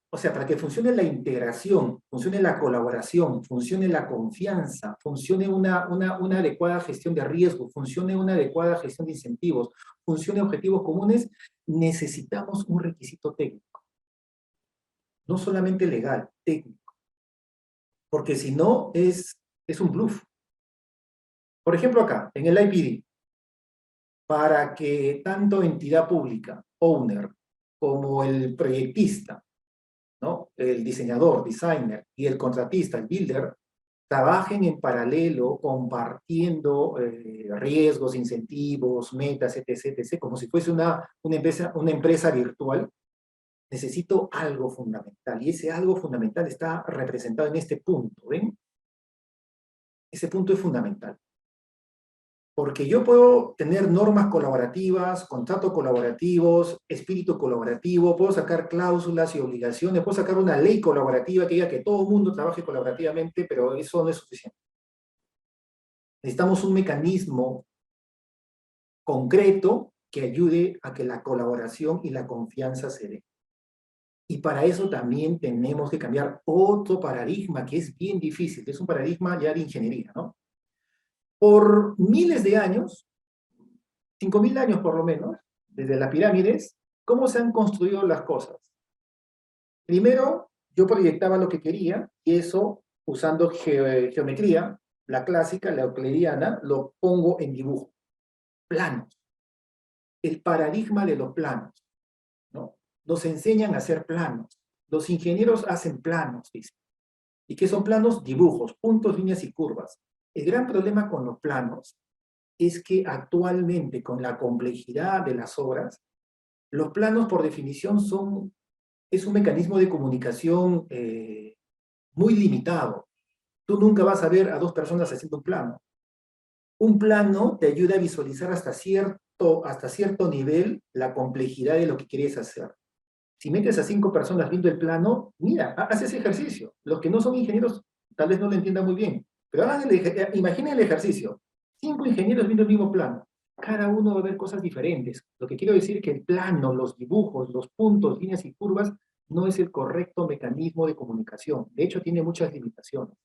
o sea, para que funcione la integración, funcione la colaboración, funcione la confianza, funcione una adecuada gestión de riesgo, funcione una adecuada gestión de incentivos, funcione objetivos comunes, necesitamos un requisito técnico. No solamente legal, técnico. Porque si no, es un bluff. Por ejemplo acá, en el IPD, para que tanto entidad pública, owner, como el proyectista, ¿no? El diseñador, designer, y el contratista, el builder, trabajen en paralelo, compartiendo riesgos, incentivos, metas, etc., etc., como si fuese una empresa virtual, necesito algo fundamental, y ese algo fundamental está representado en este punto, ¿ven? Ese punto es fundamental. Porque yo puedo tener normas colaborativas, contratos colaborativos, espíritu colaborativo, puedo sacar cláusulas y obligaciones, puedo sacar una ley colaborativa que diga que todo el mundo trabaje colaborativamente, pero eso no es suficiente. Necesitamos un mecanismo concreto que ayude a que la colaboración y la confianza se den. Y para eso también tenemos que cambiar otro paradigma que es bien difícil, es un paradigma ya de ingeniería, ¿no? Por miles de años, 5.000 años por lo menos, desde las pirámides, ¿cómo se han construido las cosas? Primero, yo proyectaba lo que quería, y eso, usando geometría, la clásica, la euclidiana, lo pongo en dibujo. Planos. El paradigma de los planos, ¿no? Nos enseñan a hacer planos. Los ingenieros hacen planos, dicen. ¿Y qué son planos? Dibujos, puntos, líneas y curvas. El gran problema con los planos es que actualmente, con la complejidad de las obras, los planos por definición es un mecanismo de comunicación muy limitado. Tú nunca vas a ver a dos personas haciendo un plano. Un plano te ayuda a visualizar hasta cierto nivel la complejidad de lo que quieres hacer. Si metes a 5 personas viendo el plano, mira, haz ese ejercicio. Los que no son ingenieros tal vez no lo entiendan muy bien, pero imaginen el ejercicio. 5 ingenieros viendo el mismo plano. Cada uno va a ver cosas diferentes. Lo que quiero decir es que el plano, los dibujos, los puntos, líneas y curvas, no es el correcto mecanismo de comunicación. De hecho, tiene muchas limitaciones.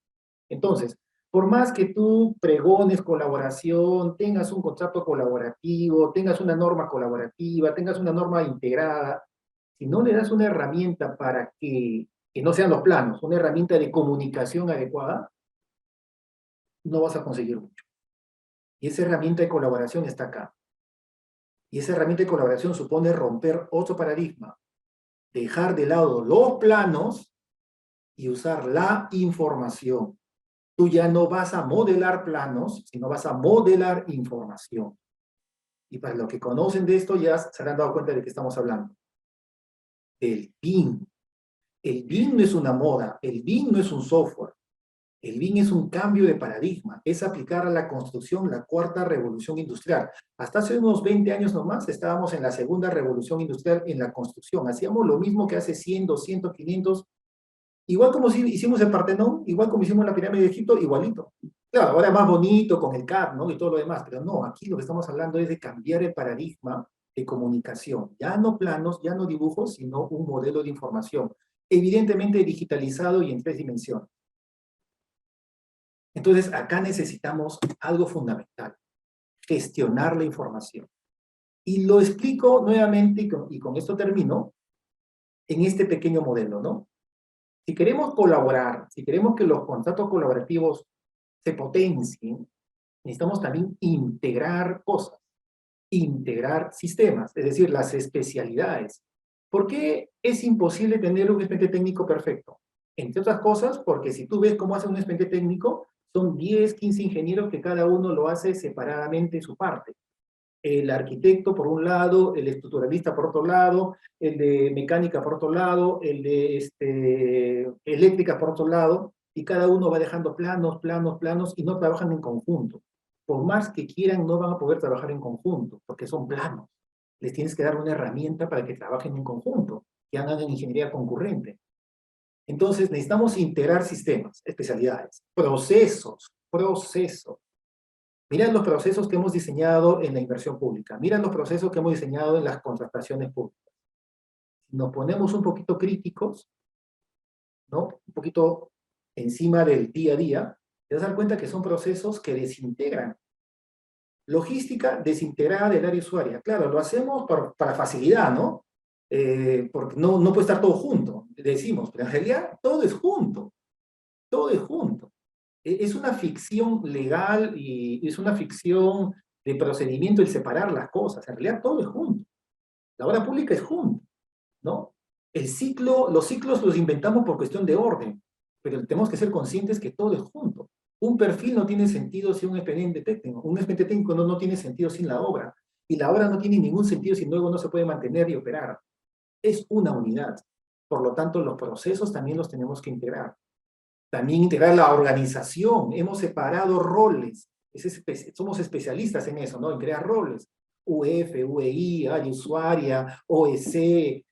Entonces, por más que tú pregones colaboración, tengas un contrato colaborativo, tengas una norma colaborativa, tengas una norma integrada, si no le das una herramienta para que no sean los planos, una herramienta de comunicación adecuada, no vas a conseguir mucho. Y esa herramienta de colaboración está acá. Y esa herramienta de colaboración supone romper otro paradigma, dejar de lado los planos y usar la información. Tú ya no vas a modelar planos, sino vas a modelar información. Y para los que conocen de esto ya se habrán dado cuenta de que estamos hablando. El BIM. El BIM no es una moda, el BIM no es un software. El BIM es un cambio de paradigma, es aplicar a la construcción la cuarta revolución industrial. Hasta hace unos 20 años nomás estábamos en la segunda revolución industrial en la construcción. Hacíamos lo mismo que hace 100, 200, 500. Igual como si hicimos el Partenón, igual como hicimos la pirámide de Egipto, igualito. Claro, ahora más bonito con el CAD, ¿no? Y todo lo demás, pero no, aquí lo que estamos hablando es de cambiar el paradigma de comunicación. Ya no planos, ya no dibujos, sino un modelo de información. Evidentemente digitalizado y en 3 dimensiones. Entonces, acá necesitamos algo fundamental. Gestionar la información. Y lo explico nuevamente, y con esto termino, en este pequeño modelo, ¿no? Si queremos colaborar, si queremos que los contratos colaborativos se potencien, necesitamos también integrar cosas, integrar sistemas, es decir, las especialidades. ¿Por qué es imposible tener un expediente técnico perfecto? Entre otras cosas, porque si tú ves cómo hace un expediente técnico, son 10, 15 ingenieros que cada uno lo hace separadamente su parte. El arquitecto por un lado, el estructuralista por otro lado, el de mecánica por otro lado, el de eléctrica por otro lado, y cada uno va dejando planos, planos, planos, y no trabajan en conjunto. Por más que quieran, no van a poder trabajar en conjunto, porque son planos. Les tienes que dar una herramienta para que trabajen en conjunto, que hagan en ingeniería concurrente. Entonces, necesitamos integrar sistemas, especialidades, procesos. Mira los procesos que hemos diseñado en la inversión pública. Mira los procesos que hemos diseñado en las contrataciones públicas. Nos ponemos un poquito críticos, ¿no? Un poquito encima del día a día, te das cuenta que son procesos que desintegran. Logística desintegrada del área usuaria. Claro, lo hacemos para facilidad, ¿no? Porque no puede estar todo junto, decimos, pero en realidad todo es junto. Todo es junto. Es una ficción legal y es una ficción de procedimiento el separar las cosas. En realidad todo es junto. La obra pública es junto, ¿no? Los ciclos los inventamos por cuestión de orden, pero tenemos que ser conscientes que todo es junto. Un perfil no tiene sentido sin un expediente técnico. Un expediente técnico no tiene sentido sin la obra. Y la obra no tiene ningún sentido si luego no se puede mantener y operar. Es una unidad. Por lo tanto, los procesos también los tenemos que integrar. También integrar la organización. Hemos separado roles. Somos especialistas en eso, ¿no? En crear roles. UF, UEI, área usuaria, OEC,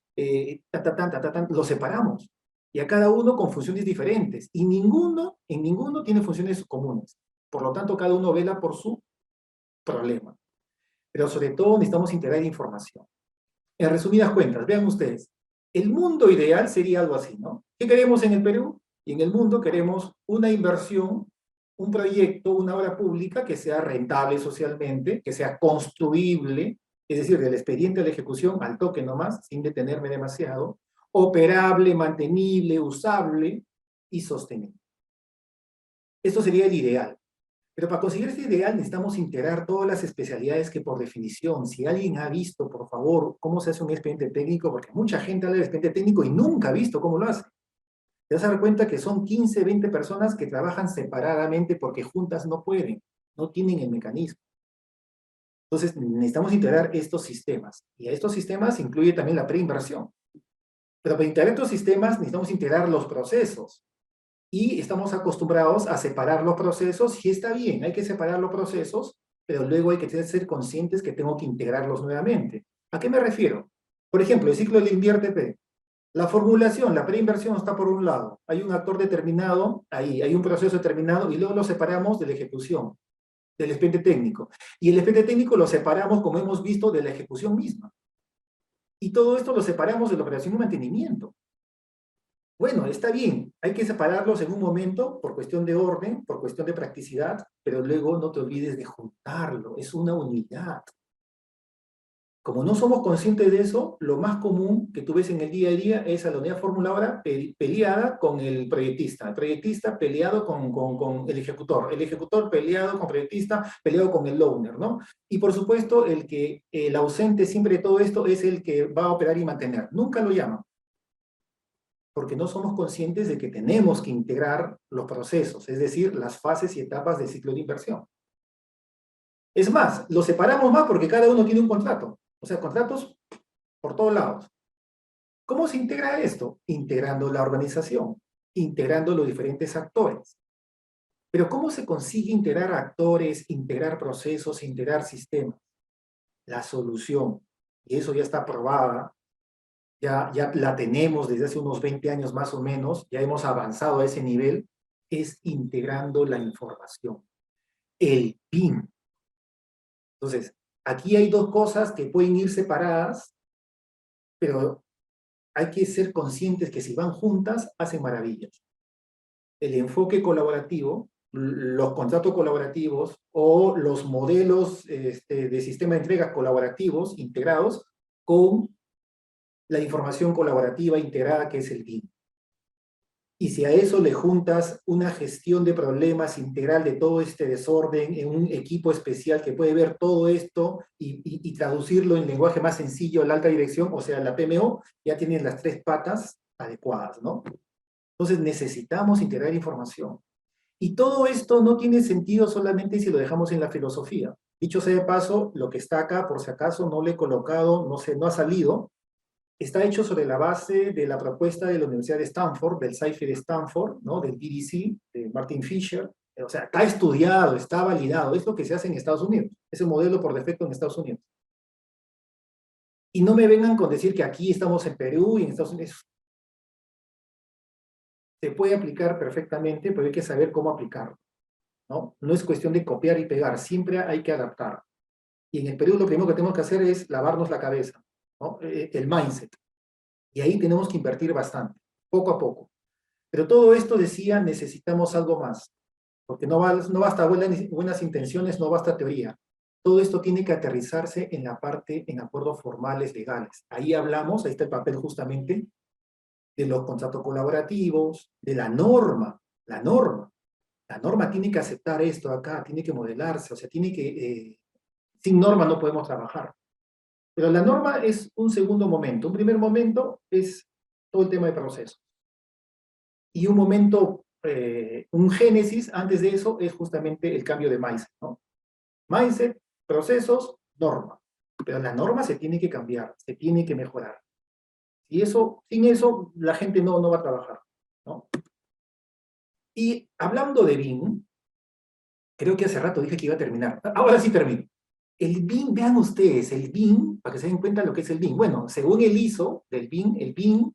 los separamos. Y a cada uno con funciones diferentes. Y en ninguno tiene funciones comunes. Por lo tanto, cada uno vela por su problema. Pero sobre todo necesitamos integrar información. En resumidas cuentas, vean ustedes, El mundo ideal sería algo así, ¿no? ¿Qué queremos en el Perú? Y en el mundo queremos una inversión, un proyecto, una obra pública que sea rentable socialmente, que sea construible, es decir, del expediente a la ejecución al toque nomás, sin detenerme demasiado, operable, mantenible, usable y sostenible. Esto sería el ideal. Pero para conseguir este ideal necesitamos integrar todas las especialidades que por definición, si alguien ha visto, por favor, cómo se hace un expediente técnico, porque mucha gente habla de expediente técnico y nunca ha visto cómo lo hace. Te vas a dar cuenta que son 15, 20 personas que trabajan separadamente porque juntas no pueden, no tienen el mecanismo. Entonces necesitamos integrar estos sistemas. Y a estos sistemas incluye también la preinversión. Pero para integrar estos sistemas necesitamos integrar los procesos. Y estamos acostumbrados a separar los procesos, y está bien, hay que separar los procesos, pero luego hay que ser conscientes que tengo que integrarlos nuevamente. ¿A qué me refiero? Por ejemplo, el ciclo del INVIERTE-P. La formulación, la preinversión está por un lado, hay un actor determinado, ahí hay un proceso determinado, y luego lo separamos de la ejecución, del expediente técnico. Y el expediente técnico lo separamos, como hemos visto, de la ejecución misma. Y todo esto lo separamos de la operación y mantenimiento. Bueno, está bien, hay que separarlos en un momento por cuestión de orden, por cuestión de practicidad, pero luego no te olvides de juntarlo, es una unidad. Como no somos conscientes de eso, lo más común que tú ves en el día a día es a la unidad formuladora peleada con el proyectista peleado con el ejecutor peleado con el proyectista, peleado con el owner, ¿no? Y por supuesto, el ausente siempre de todo esto es el que va a operar y mantener. Nunca lo llaman, porque no somos conscientes de que tenemos que integrar los procesos, es decir, las fases y etapas del ciclo de inversión. Es más, lo separamos más porque cada uno tiene un contrato. O sea, contratos por todos lados. ¿Cómo se integra esto? Integrando la organización, integrando los diferentes actores. Pero ¿cómo se consigue integrar actores, integrar procesos, integrar sistemas? La solución, y eso ya está probada, ya la tenemos desde hace unos 20 años más o menos, ya hemos avanzado a ese nivel, es integrando la información. El PIN. Entonces, aquí hay dos cosas que pueden ir separadas, pero hay que ser conscientes que si van juntas, hacen maravillas. El enfoque colaborativo, los contratos colaborativos o los modelos de sistema de entrega colaborativos integrados con la información colaborativa integrada que es el BIM. Y si a eso le juntas una gestión de problemas integral de todo este desorden en un equipo especial que puede ver todo esto y traducirlo en lenguaje más sencillo a la alta dirección, o sea, la PMO, ya tienen las tres patas adecuadas, ¿no? Entonces necesitamos integrar información. Y todo esto no tiene sentido solamente si lo dejamos en la filosofía. Dicho sea de paso, lo que está acá, por si acaso no le he colocado, no ha salido, está hecho sobre la base de la propuesta de la Universidad de Stanford, del CIFE de Stanford, ¿no? Del DDC, de Martin Fisher. O sea, está estudiado, está validado. Es lo que se hace en Estados Unidos. Es el modelo por defecto en Estados Unidos. Y no me vengan con decir que aquí estamos en Perú y en Estados Unidos. Se puede aplicar perfectamente, pero hay que saber cómo aplicarlo, ¿no? No es cuestión de copiar y pegar, siempre hay que adaptar. Y en el Perú lo primero que tenemos que hacer es lavarnos la cabeza, ¿no? El mindset. Y ahí tenemos que invertir bastante, poco a poco. Pero todo esto, decía, necesitamos algo más. Porque no basta buenas intenciones, no basta teoría. Todo esto tiene que aterrizarse en la parte, en acuerdos formales, legales. Ahí hablamos, ahí está el papel justamente, de los contratos colaborativos, de la norma. La norma tiene que aceptar esto acá, tiene que modelarse, o sea, tiene que... sin norma no podemos trabajar. Pero la norma es un segundo momento. Un primer momento es todo el tema de procesos. Y un momento, un génesis antes de eso es justamente el cambio de mindset, ¿no? Mindset, procesos, norma. Pero la norma se tiene que cambiar, se tiene que mejorar. Y eso, sin eso, la gente no va a trabajar, ¿no? Y hablando de BIM, creo que hace rato dije que iba a terminar. Ahora sí termino. El BIM, vean ustedes, el BIM, para que se den cuenta lo que es el BIM. Bueno, según el ISO del BIM,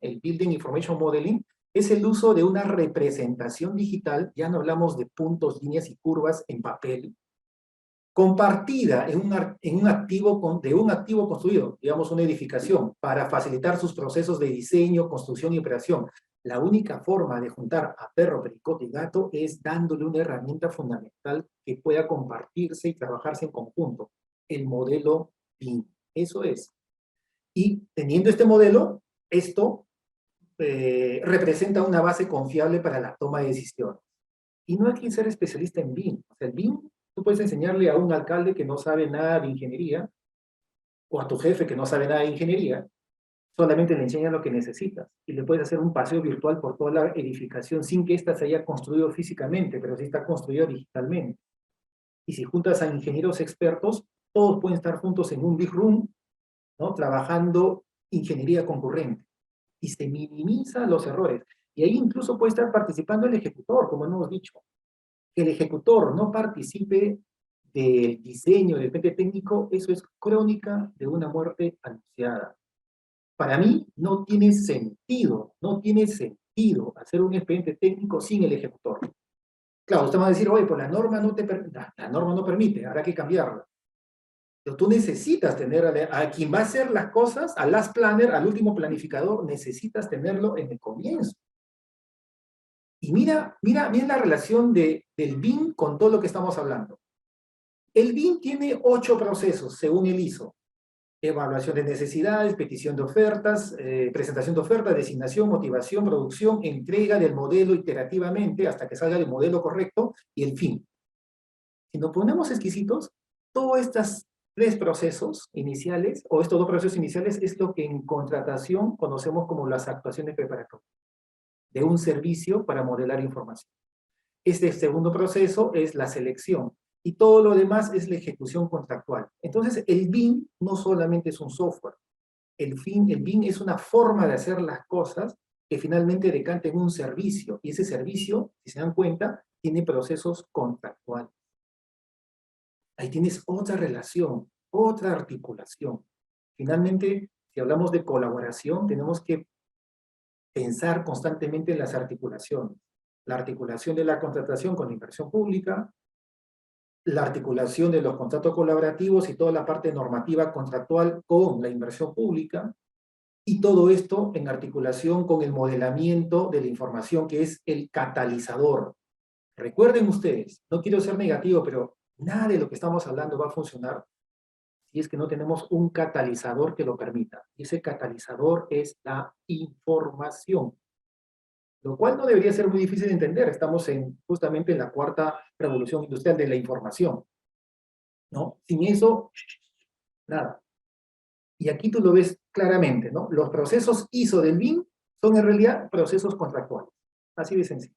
el Building Information Modeling, es el uso de una representación digital, ya no hablamos de puntos, líneas y curvas en papel, compartida en un activo, de un activo construido, digamos una edificación, para facilitar sus procesos de diseño, construcción y operación. La única forma de juntar a perro, pericote y gato es dándole una herramienta fundamental que pueda compartirse y trabajarse en conjunto, el modelo BIM. Eso es. Y teniendo este modelo, esto representa una base confiable para la toma de decisiones. Y no hay que ser especialista en BIM. O sea, el BIM, tú puedes enseñarle a un alcalde que no sabe nada de ingeniería, o a tu jefe que no sabe nada de ingeniería, solamente le enseñas lo que necesitas. Y le puedes hacer un paseo virtual por toda la edificación sin que ésta se haya construido físicamente, pero sí está construida digitalmente. Y si juntas a ingenieros expertos, todos pueden estar juntos en un big room, ¿no? Trabajando ingeniería concurrente. Y se minimizan los errores. Y ahí incluso puede estar participando el ejecutor, como hemos dicho. Que el ejecutor no participe del diseño, del expediente técnico, eso es crónica de una muerte anunciada. Para mí no tiene sentido hacer un expediente técnico sin el ejecutor. Claro, usted va a decir, oye, pues la norma no permite, habrá que cambiarla. Pero tú necesitas tener a quien va a hacer las cosas, al last planner, al último planificador, necesitas tenerlo en el comienzo. Y mira la relación del BIM con todo lo que estamos hablando. El BIM tiene 8 procesos, según el ISO. Evaluación de necesidades, petición de ofertas, presentación de ofertas, designación, motivación, producción, entrega del modelo iterativamente hasta que salga el modelo correcto y el fin. Si nos ponemos exquisitos, todos estos 3 procesos iniciales, o estos 2 procesos iniciales, es lo que en contratación conocemos como las actuaciones preparatorias de un servicio para modelar información. Este segundo proceso es la selección, y todo lo demás es la ejecución contractual. Entonces, el BIM no solamente es un software. El BIM es una forma de hacer las cosas que finalmente decanta en un servicio, y ese servicio, si se dan cuenta, tiene procesos contractuales. Ahí tienes otra relación, otra articulación. Finalmente, si hablamos de colaboración, tenemos que pensar constantemente en las articulaciones. La articulación de la contratación con la inversión pública, la articulación de los contratos colaborativos y toda la parte normativa contractual con la inversión pública, y todo esto en articulación con el modelamiento de la información, que es el catalizador. Recuerden ustedes, no quiero ser negativo, pero nada de lo que estamos hablando va a funcionar si es que no tenemos un catalizador que lo permita. Y ese catalizador es la información. Lo cual no debería ser muy difícil de entender. Estamos justamente en la 4ª revolución industrial de la información, ¿no? Sin eso, nada. Y aquí tú lo ves claramente, ¿no? Los procesos ISO del BIM son en realidad procesos contractuales. Así de sencillo.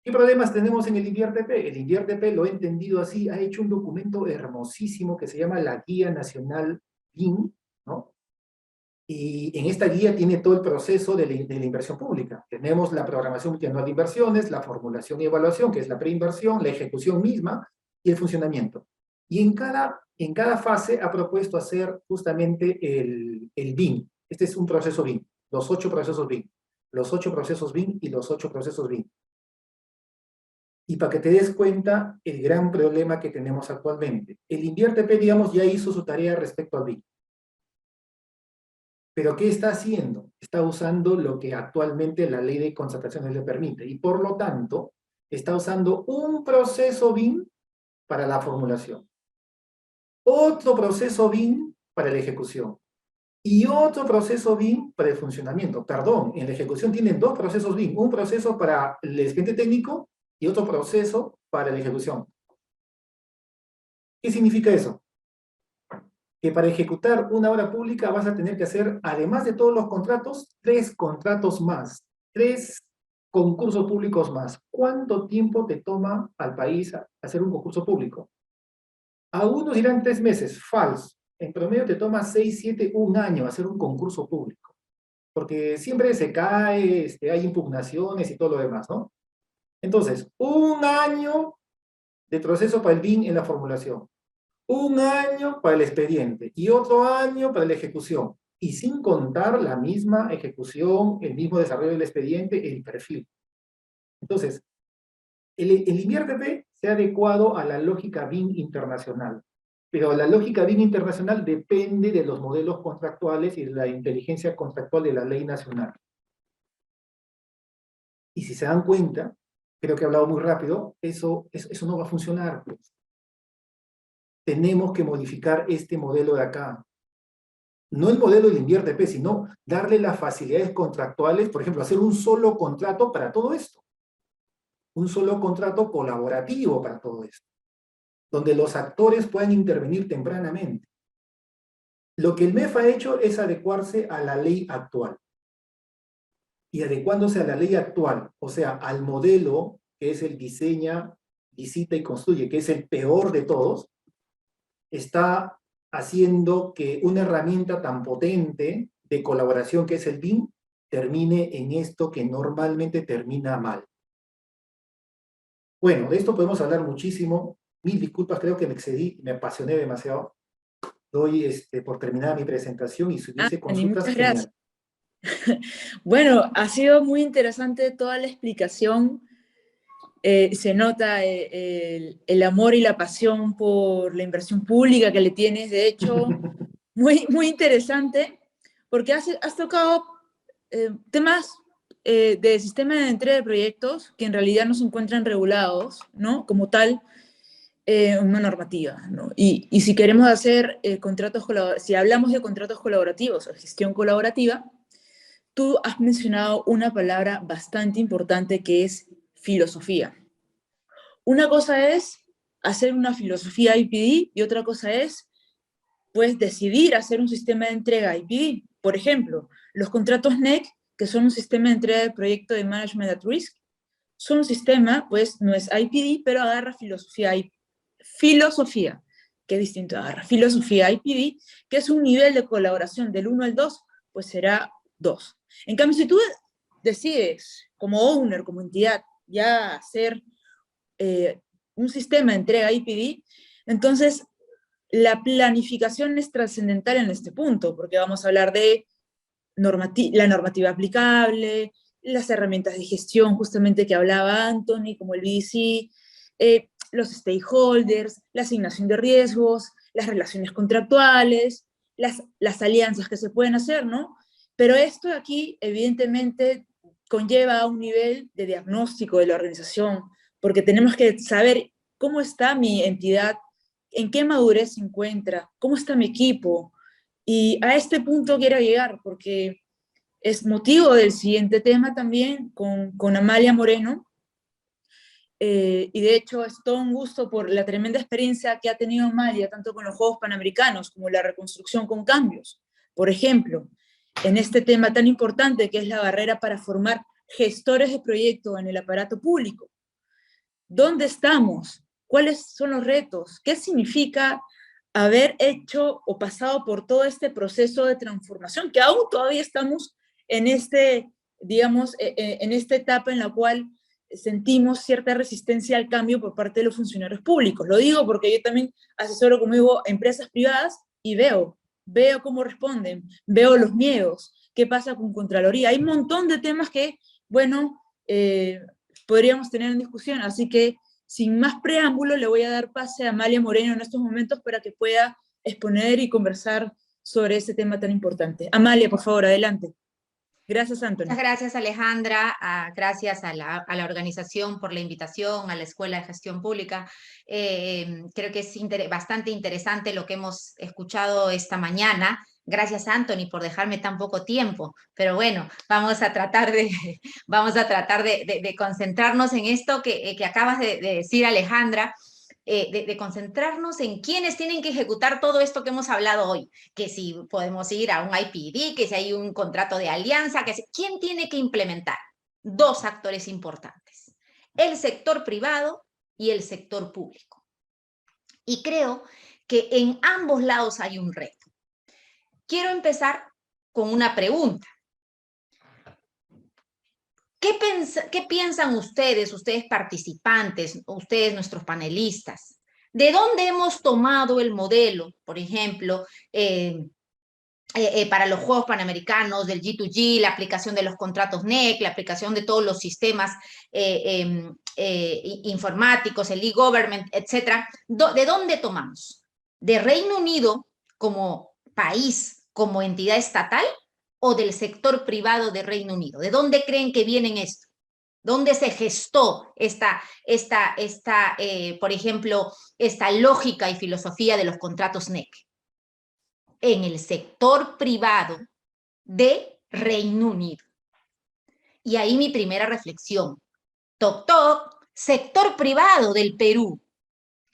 ¿Qué problemas tenemos en el INVIERTP? El INVIERTP, lo he entendido así, ha hecho un documento hermosísimo que se llama la Guía Nacional BIM, ¿no? Y en esta guía tiene todo el proceso de la inversión pública. Tenemos la programación multianual de inversiones, la formulación y evaluación, que es la preinversión, la ejecución misma y el funcionamiento. Y en cada fase ha propuesto hacer justamente el BIM. Este es un proceso BIM, los 8 procesos BIM. Los 8 procesos BIM y los 8 procesos BIM. Y para que te des cuenta el gran problema que tenemos actualmente. El INVIERTP, digamos, ya hizo su tarea respecto al BIM. Pero ¿qué está haciendo? Está usando lo que actualmente la ley de contrataciones le permite. Y por lo tanto, está usando un proceso BIM para la formulación, otro proceso BIM para la ejecución, y otro proceso BIM para el funcionamiento. Perdón, en la ejecución tienen 2 procesos BIM, un proceso para el expediente técnico y otro proceso para la ejecución. ¿Qué significa eso? Que para ejecutar una obra pública vas a tener que hacer, además de todos los contratos, 3 contratos más, 3 concursos públicos más. ¿Cuánto tiempo te toma al país hacer un concurso público? Algunos dirán 3 meses, falso. En promedio te toma 6, 7, 1 año hacer un concurso público. Porque siempre se cae, hay impugnaciones y todo lo demás, ¿no? Entonces, 1 año de proceso para el BIM en la formulación. 1 año para el expediente y otro año para la ejecución. Y sin contar la misma ejecución, el mismo desarrollo del expediente, el perfil. Entonces, el INVIERTP sea adecuado a la lógica BIM internacional. Pero la lógica BIM internacional depende de los modelos contractuales y de la inteligencia contractual de la ley nacional. Y si se dan cuenta, creo que he hablado muy rápido, eso no va a funcionar, pues. Tenemos que modificar este modelo de acá. No el modelo del INVIERTE, sino darle las facilidades contractuales, por ejemplo, hacer un solo contrato para todo esto. Un solo contrato colaborativo para todo esto, donde los actores puedan intervenir tempranamente. Lo que el MEF ha hecho es adecuarse a la ley actual. Y adecuándose a la ley actual, o sea, al modelo que es el diseña, licita y construye, que es el peor de todos, está haciendo que una herramienta tan potente de colaboración que es el BIM termine en esto que normalmente termina mal. Bueno, de esto podemos hablar muchísimo. Mil disculpas, creo que me excedí, me apasioné demasiado. Doy por terminada mi presentación y si hubiese consultas, muchas genial. gracias. Bueno, ha sido muy interesante toda la explicación. Se nota el amor y la pasión por la inversión pública que le tienes. De hecho, muy interesante, porque has tocado temas de sistema de entrega de proyectos que en realidad no se encuentran regulados, ¿no? Como tal, una normativa, ¿no? Y si queremos hacer si hablamos de contratos colaborativos o gestión colaborativa, tú has mencionado una palabra bastante importante que es filosofía. Una cosa es hacer una filosofía IPD y otra cosa es, pues, decidir hacer un sistema de entrega IPD. Por ejemplo, los contratos NEC, que son un sistema de entrega de proyecto de Management at Risk, son un sistema, pues, no es IPD, pero agarra filosofía, que es distinto, agarra filosofía IPD, que es un nivel de colaboración del 1 al 2, pues será 2. En cambio, si tú decides, como owner, como entidad, ya hacer un sistema de entrega IPD, entonces la planificación es trascendental en este punto, porque vamos a hablar de la normativa aplicable, las herramientas de gestión justamente que hablaba Anthony, como el BDC, los stakeholders, la asignación de riesgos, las relaciones contractuales, las alianzas que se pueden hacer, ¿no? Pero esto aquí, evidentemente, conlleva a un nivel de diagnóstico de la organización, porque tenemos que saber cómo está mi entidad, en qué madurez se encuentra, cómo está mi equipo. Y a este punto quiero llegar, porque es motivo del siguiente tema también con Amalia Moreno, y de hecho es todo un gusto por la tremenda experiencia que ha tenido Amalia, tanto con los Juegos Panamericanos como la reconstrucción con cambios. Por ejemplo, en este tema tan importante que es la barrera para formar gestores de proyecto en el aparato público. ¿Dónde estamos? ¿Cuáles son los retos? ¿Qué significa haber hecho o pasado por todo este proceso de transformación? Que aún todavía estamos en en esta etapa en la cual sentimos cierta resistencia al cambio por parte de los funcionarios públicos. Lo digo porque yo también asesoro conmigo empresas privadas y veo cómo responden, veo los miedos, qué pasa con Contraloría. Hay un montón de temas que, bueno, podríamos tener en discusión, así que sin más preámbulo le voy a dar pase a Amalia Moreno en estos momentos para que pueda exponer y conversar sobre ese tema tan importante. Amalia, por favor, adelante. Gracias, Anthony. Muchas gracias, Alejandra. Gracias a la organización por la invitación, a la Escuela de Gestión Pública. Creo que es bastante interesante lo que hemos escuchado esta mañana. Gracias, Anthony, por dejarme tan poco tiempo. Pero bueno, vamos a tratar de concentrarnos en esto que acabas de decir, Alejandra. De concentrarnos en quiénes tienen que ejecutar todo esto que hemos hablado hoy, que si podemos ir a un IPD, que si hay un contrato de alianza, ¿quién tiene que implementar? Dos actores importantes, el sector privado y el sector público. Y creo que en ambos lados hay un reto. Quiero empezar con una pregunta. ¿Qué piensan ustedes participantes, ustedes nuestros panelistas? ¿De dónde hemos tomado el modelo, por ejemplo, para los Juegos Panamericanos, del G2G, la aplicación de los contratos NEC, la aplicación de todos los sistemas informáticos, el e-government, etc. ¿De dónde tomamos? ¿De Reino Unido como país, como entidad estatal, o del sector privado de Reino Unido? ¿De dónde creen que vienen esto? ¿Dónde se gestó por ejemplo, esta lógica y filosofía de los contratos NEC? En el sector privado de Reino Unido. Y ahí mi primera reflexión. Toc, toc, sector privado del Perú.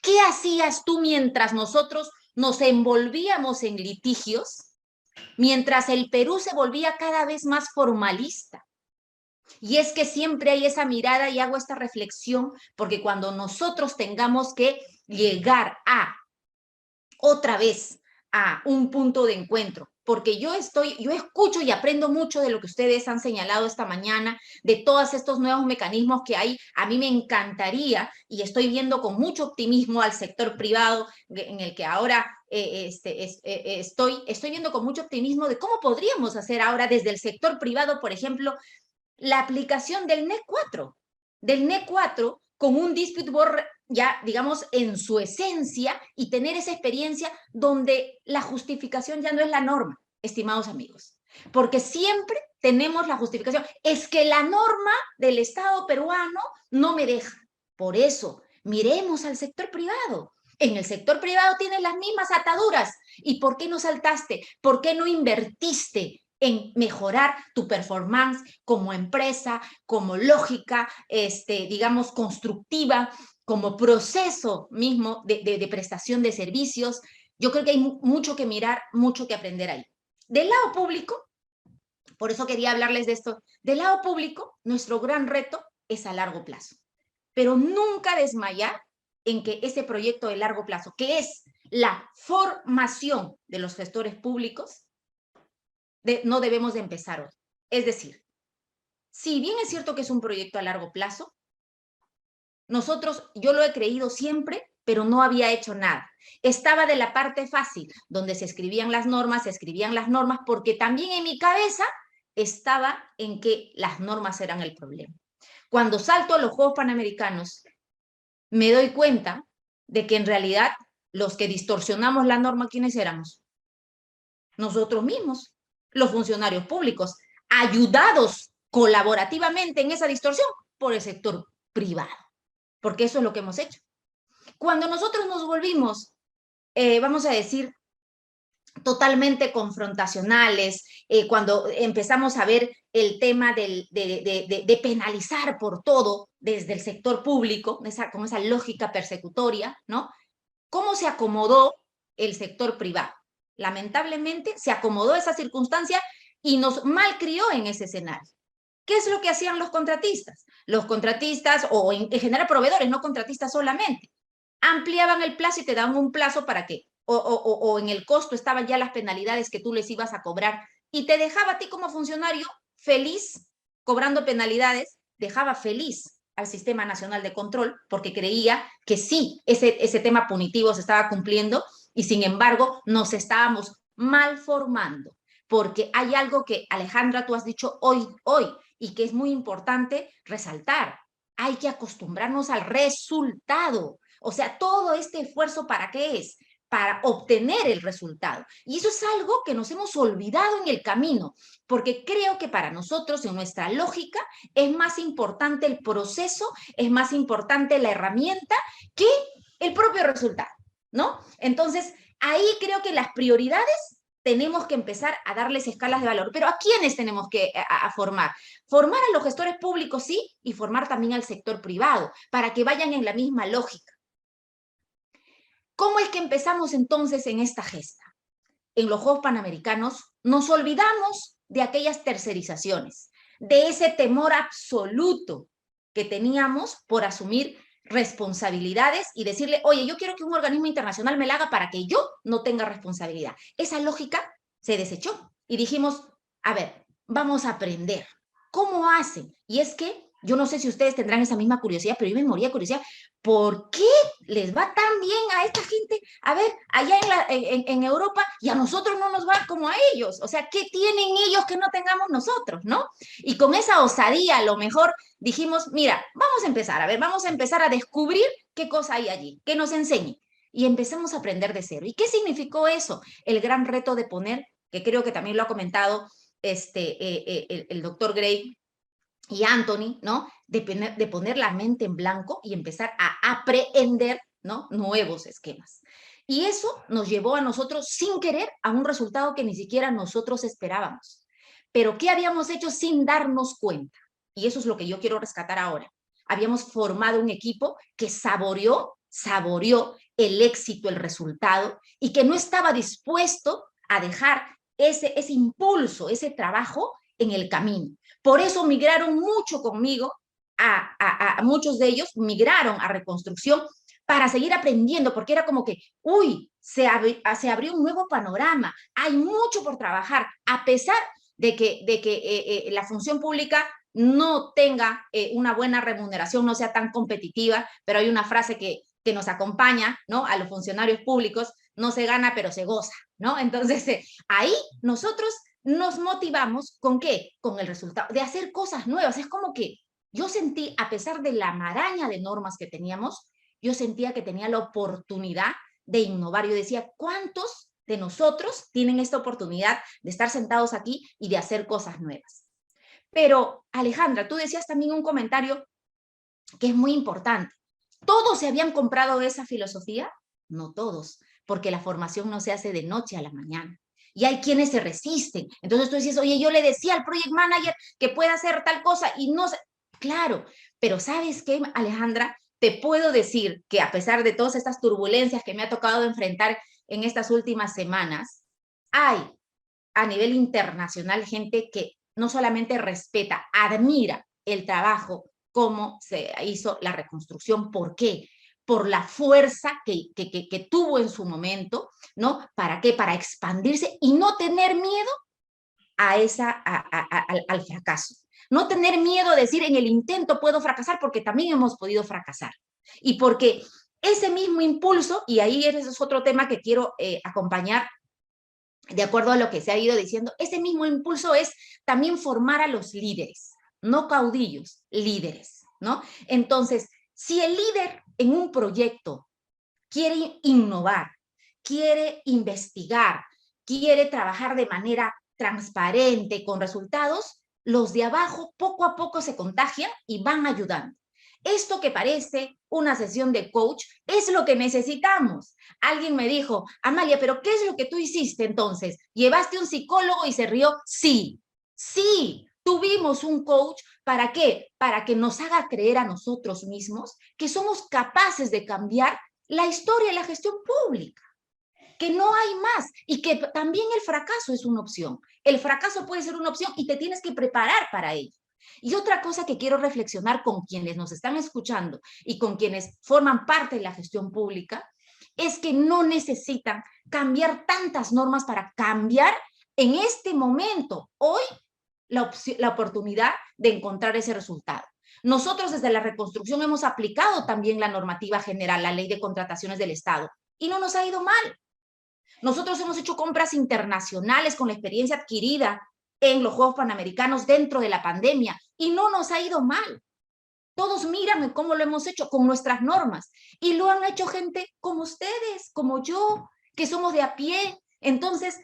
¿Qué hacías tú mientras nosotros nos envolvíamos en litigios? Mientras el Perú se volvía cada vez más formalista. Y es que siempre hay esa mirada, y hago esta reflexión, porque cuando nosotros tengamos que llegar a, otra vez, a un punto de encuentro, porque yo escucho y aprendo mucho de lo que ustedes han señalado esta mañana, de todos estos nuevos mecanismos que hay. A mí me encantaría, y estoy viendo con mucho optimismo al sector privado, en el que ahora estoy viendo con mucho optimismo de cómo podríamos hacer ahora desde el sector privado, por ejemplo, la aplicación del NEC 4, con un dispute board ya, digamos, en su esencia, y tener esa experiencia donde la justificación ya no es la norma, estimados amigos. Porque siempre tenemos la justificación. Es que la norma del Estado peruano no me deja. Por eso, miremos al sector privado. En el sector privado tienes las mismas ataduras. ¿Y por qué no saltaste? ¿Por qué no invertiste en mejorar tu performance como empresa, como lógica, digamos, constructiva, como proceso mismo de prestación de servicios? Yo creo que hay mucho que mirar, mucho que aprender ahí. Del lado público, por eso quería hablarles de esto, del lado público, nuestro gran reto es a largo plazo, pero nunca desmayar en que ese proyecto de largo plazo, que es la formación de los gestores públicos, no debemos de empezar hoy. Es decir, si bien es cierto que es un proyecto a largo plazo, yo lo he creído siempre, pero no había hecho nada. Estaba de la parte fácil, donde se escribían las normas, porque también en mi cabeza estaba en que las normas eran el problema. Cuando salto a los Juegos Panamericanos, me doy cuenta de que en realidad los que distorsionamos la norma, ¿quiénes éramos? Nosotros mismos, los funcionarios públicos, ayudados colaborativamente en esa distorsión por el sector privado, porque eso es lo que hemos hecho. Cuando nosotros nos volvimos, vamos a decir, totalmente confrontacionales, cuando empezamos a ver el tema de penalizar por todo desde el sector público, con esa lógica persecutoria, ¿no? ¿Cómo se acomodó el sector privado? Lamentablemente se acomodó esa circunstancia y nos malcrió en ese escenario. ¿Qué es lo que hacían los contratistas? Los contratistas, o en general proveedores, no contratistas solamente, ampliaban el plazo y te daban un plazo para que, o en el costo estaban ya las penalidades que tú les ibas a cobrar, y te dejaba a ti como funcionario feliz cobrando penalidades, dejaba feliz al Sistema Nacional de Control, porque creía que sí, ese tema punitivo se estaba cumpliendo, y sin embargo nos estábamos mal formando, porque hay algo que, Alejandra, tú has dicho hoy, y que es muy importante resaltar: hay que acostumbrarnos al resultado. O sea, todo este esfuerzo, ¿para qué es? Para obtener el resultado. Y eso es algo que nos hemos olvidado en el camino, porque creo que para nosotros, en nuestra lógica, es más importante el proceso, es más importante la herramienta que el propio resultado, ¿no? Entonces, ahí creo que las prioridades tenemos que empezar a darles escalas de valor. Pero ¿a quiénes tenemos que formar? Formar a los gestores públicos, sí, y formar también al sector privado, para que vayan en la misma lógica. ¿Cómo es que empezamos entonces en esta gesta? En los Juegos Panamericanos nos olvidamos de aquellas tercerizaciones, de ese temor absoluto que teníamos por asumir responsabilidades y decirle: oye, yo quiero que un organismo internacional me la haga para que yo no tenga responsabilidad. Esa lógica se desechó y dijimos: a ver, vamos a aprender. ¿Cómo hacen? Y es que Yo no sé si ustedes tendrán esa misma curiosidad, pero yo me moría de curiosidad. ¿Por qué les va tan bien a esta gente? A ver, allá en Europa, y a nosotros no nos va como a ellos. O sea, ¿qué tienen ellos que no tengamos nosotros, no? Y con esa osadía, a lo mejor dijimos, mira, vamos a empezar, a ver, vamos a empezar a descubrir qué cosa hay allí, que nos enseñe. Y empezamos a aprender de cero. ¿Y qué significó eso? El gran reto de poner, que creo que también lo ha comentado el doctor Gray y Anthony, ¿no? De poner la mente en blanco y empezar a aprender, ¿no? Nuevos esquemas. Y eso nos llevó a nosotros, sin querer, a un resultado que ni siquiera nosotros esperábamos. Pero ¿qué habíamos hecho sin darnos cuenta? Y eso es lo que yo quiero rescatar ahora. Habíamos formado un equipo que saboreó el éxito, el resultado, y que no estaba dispuesto a dejar ese impulso, ese trabajo en el camino. Por eso migraron mucho conmigo, a muchos de ellos migraron a reconstrucción para seguir aprendiendo, porque era como que, uy, se abrió un nuevo panorama, hay mucho por trabajar, a pesar de que la función pública no tenga una buena remuneración, no sea tan competitiva, pero hay una frase que nos acompaña, ¿no? A los funcionarios públicos, no se gana, pero se goza, ¿no? Entonces, ahí nosotros nos motivamos ¿con qué? Con el resultado, de hacer cosas nuevas. Es como que yo sentí, a pesar de la maraña de normas que teníamos, yo sentía que tenía la oportunidad de innovar. Yo decía, ¿cuántos de nosotros tienen esta oportunidad de estar sentados aquí y de hacer cosas nuevas? Pero, Alejandra, tú decías también un comentario que es muy importante. ¿Todos se habían comprado esa filosofía? No todos, porque la formación no se hace de noche a la mañana. Y hay quienes se resisten. Entonces tú dices, oye, yo le decía al project manager que pueda hacer tal cosa y no sé. Claro, pero ¿sabes qué, Alejandra? Te puedo decir que a pesar de todas estas turbulencias que me ha tocado enfrentar en estas últimas semanas, hay a nivel internacional gente que no solamente respeta, admira el trabajo, cómo se hizo la reconstrucción. ¿Por qué? Por la fuerza que tuvo en su momento, ¿no? ¿Para qué? Para expandirse y no tener miedo al fracaso. No tener miedo a decir en el intento puedo fracasar, porque también hemos podido fracasar. Y porque ese mismo impulso, y ahí ese es otro tema que quiero acompañar, de acuerdo a lo que se ha ido diciendo, ese mismo impulso es también formar a los líderes, no caudillos, líderes, ¿no? Entonces, si el líder en un proyecto quiere innovar, quiere investigar, quiere trabajar de manera transparente, con resultados, los de abajo poco a poco se contagian y van ayudando. Esto que parece una sesión de coach es lo que necesitamos. Alguien me dijo, Amalia, ¿pero qué es lo que tú hiciste entonces? ¿Llevaste un psicólogo y se rió? Sí, sí, tuvimos un coach. ¿Para qué? Para que nos haga creer a nosotros mismos que somos capaces de cambiar la historia y la gestión pública, que no hay más y que también el fracaso es una opción. El fracaso puede ser una opción y te tienes que preparar para ello. Y otra cosa que quiero reflexionar con quienes nos están escuchando y con quienes forman parte de la gestión pública es que no necesitan cambiar tantas normas para cambiar en este momento, hoy, la oportunidad de encontrar ese resultado. Nosotros desde la reconstrucción hemos aplicado también la normativa general, la ley de contrataciones del Estado, y no nos ha ido mal. Nosotros hemos hecho compras internacionales con la experiencia adquirida en los Juegos Panamericanos dentro de la pandemia y no nos ha ido mal. Todos miran cómo lo hemos hecho con nuestras normas y lo han hecho gente como ustedes, como yo, que somos de a pie. Entonces,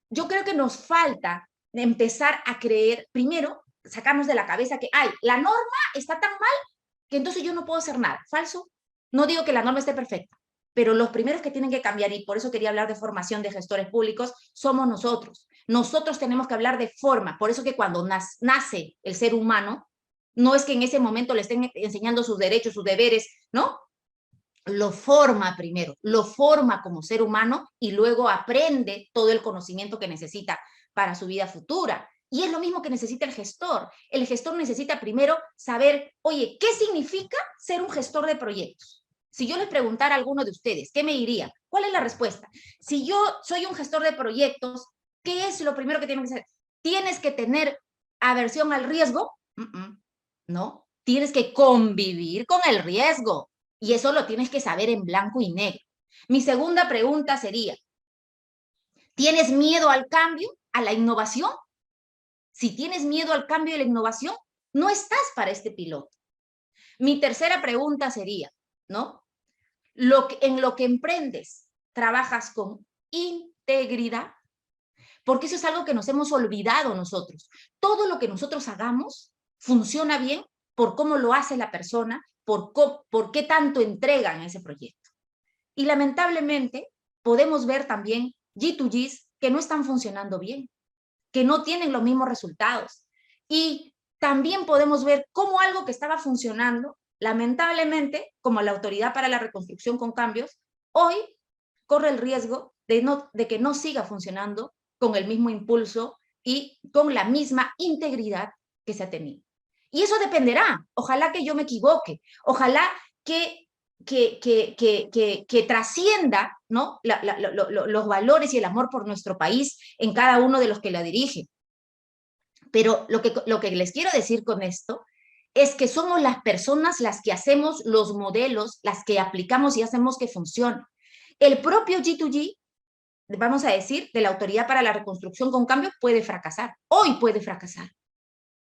yo creo que nos falta empezar a creer, primero, sacarnos de la cabeza que, ay, la norma está tan mal que entonces yo no puedo hacer nada. Falso. No digo que la norma esté perfecta, pero los primeros que tienen que cambiar, y por eso quería hablar de formación de gestores públicos, somos nosotros. Nosotros tenemos que hablar de forma. Por eso que cuando nace el ser humano, no es que en ese momento le estén enseñando sus derechos, sus deberes, ¿no? Lo forma primero, lo forma como ser humano y luego aprende todo el conocimiento que necesita para su vida futura. Y es lo mismo que necesita el gestor. El gestor necesita primero saber, oye, ¿qué significa ser un gestor de proyectos? Si yo les preguntara a alguno de ustedes, ¿qué me diría? ¿Cuál es la respuesta? Si yo soy un gestor de proyectos, ¿qué es lo primero que tienes que hacer? ¿Tienes que tener aversión al riesgo? No. tienes que convivir con el riesgo. Y eso lo tienes que saber en blanco y negro. Mi segunda pregunta sería, ¿tienes miedo al cambio, a la innovación? Si tienes miedo al cambio y a la innovación, no estás para este piloto. Mi tercera pregunta sería, ¿no? En lo que emprendes, ¿trabajas con integridad? Porque eso es algo que nos hemos olvidado nosotros. Todo lo que nosotros hagamos funciona bien por cómo lo hace la persona, por qué tanto entrega en ese proyecto. Y lamentablemente podemos ver también G2Gs que no están funcionando bien, que no tienen los mismos resultados. Y también podemos ver cómo algo que estaba funcionando, lamentablemente, como la Autoridad para la Reconstrucción con Cambios, hoy corre el riesgo de que no siga funcionando con el mismo impulso y con la misma integridad que se ha tenido. Y eso dependerá, ojalá que yo me equivoque, ojalá que trascienda, ¿no? los valores y el amor por nuestro país en cada uno de los que la dirigen. Pero lo que les quiero decir con esto es que somos las personas las que hacemos los modelos, las que aplicamos y hacemos que funcione. El propio G2G, vamos a decir, de la Autoridad para la Reconstrucción con Cambios puede fracasar, hoy puede fracasar.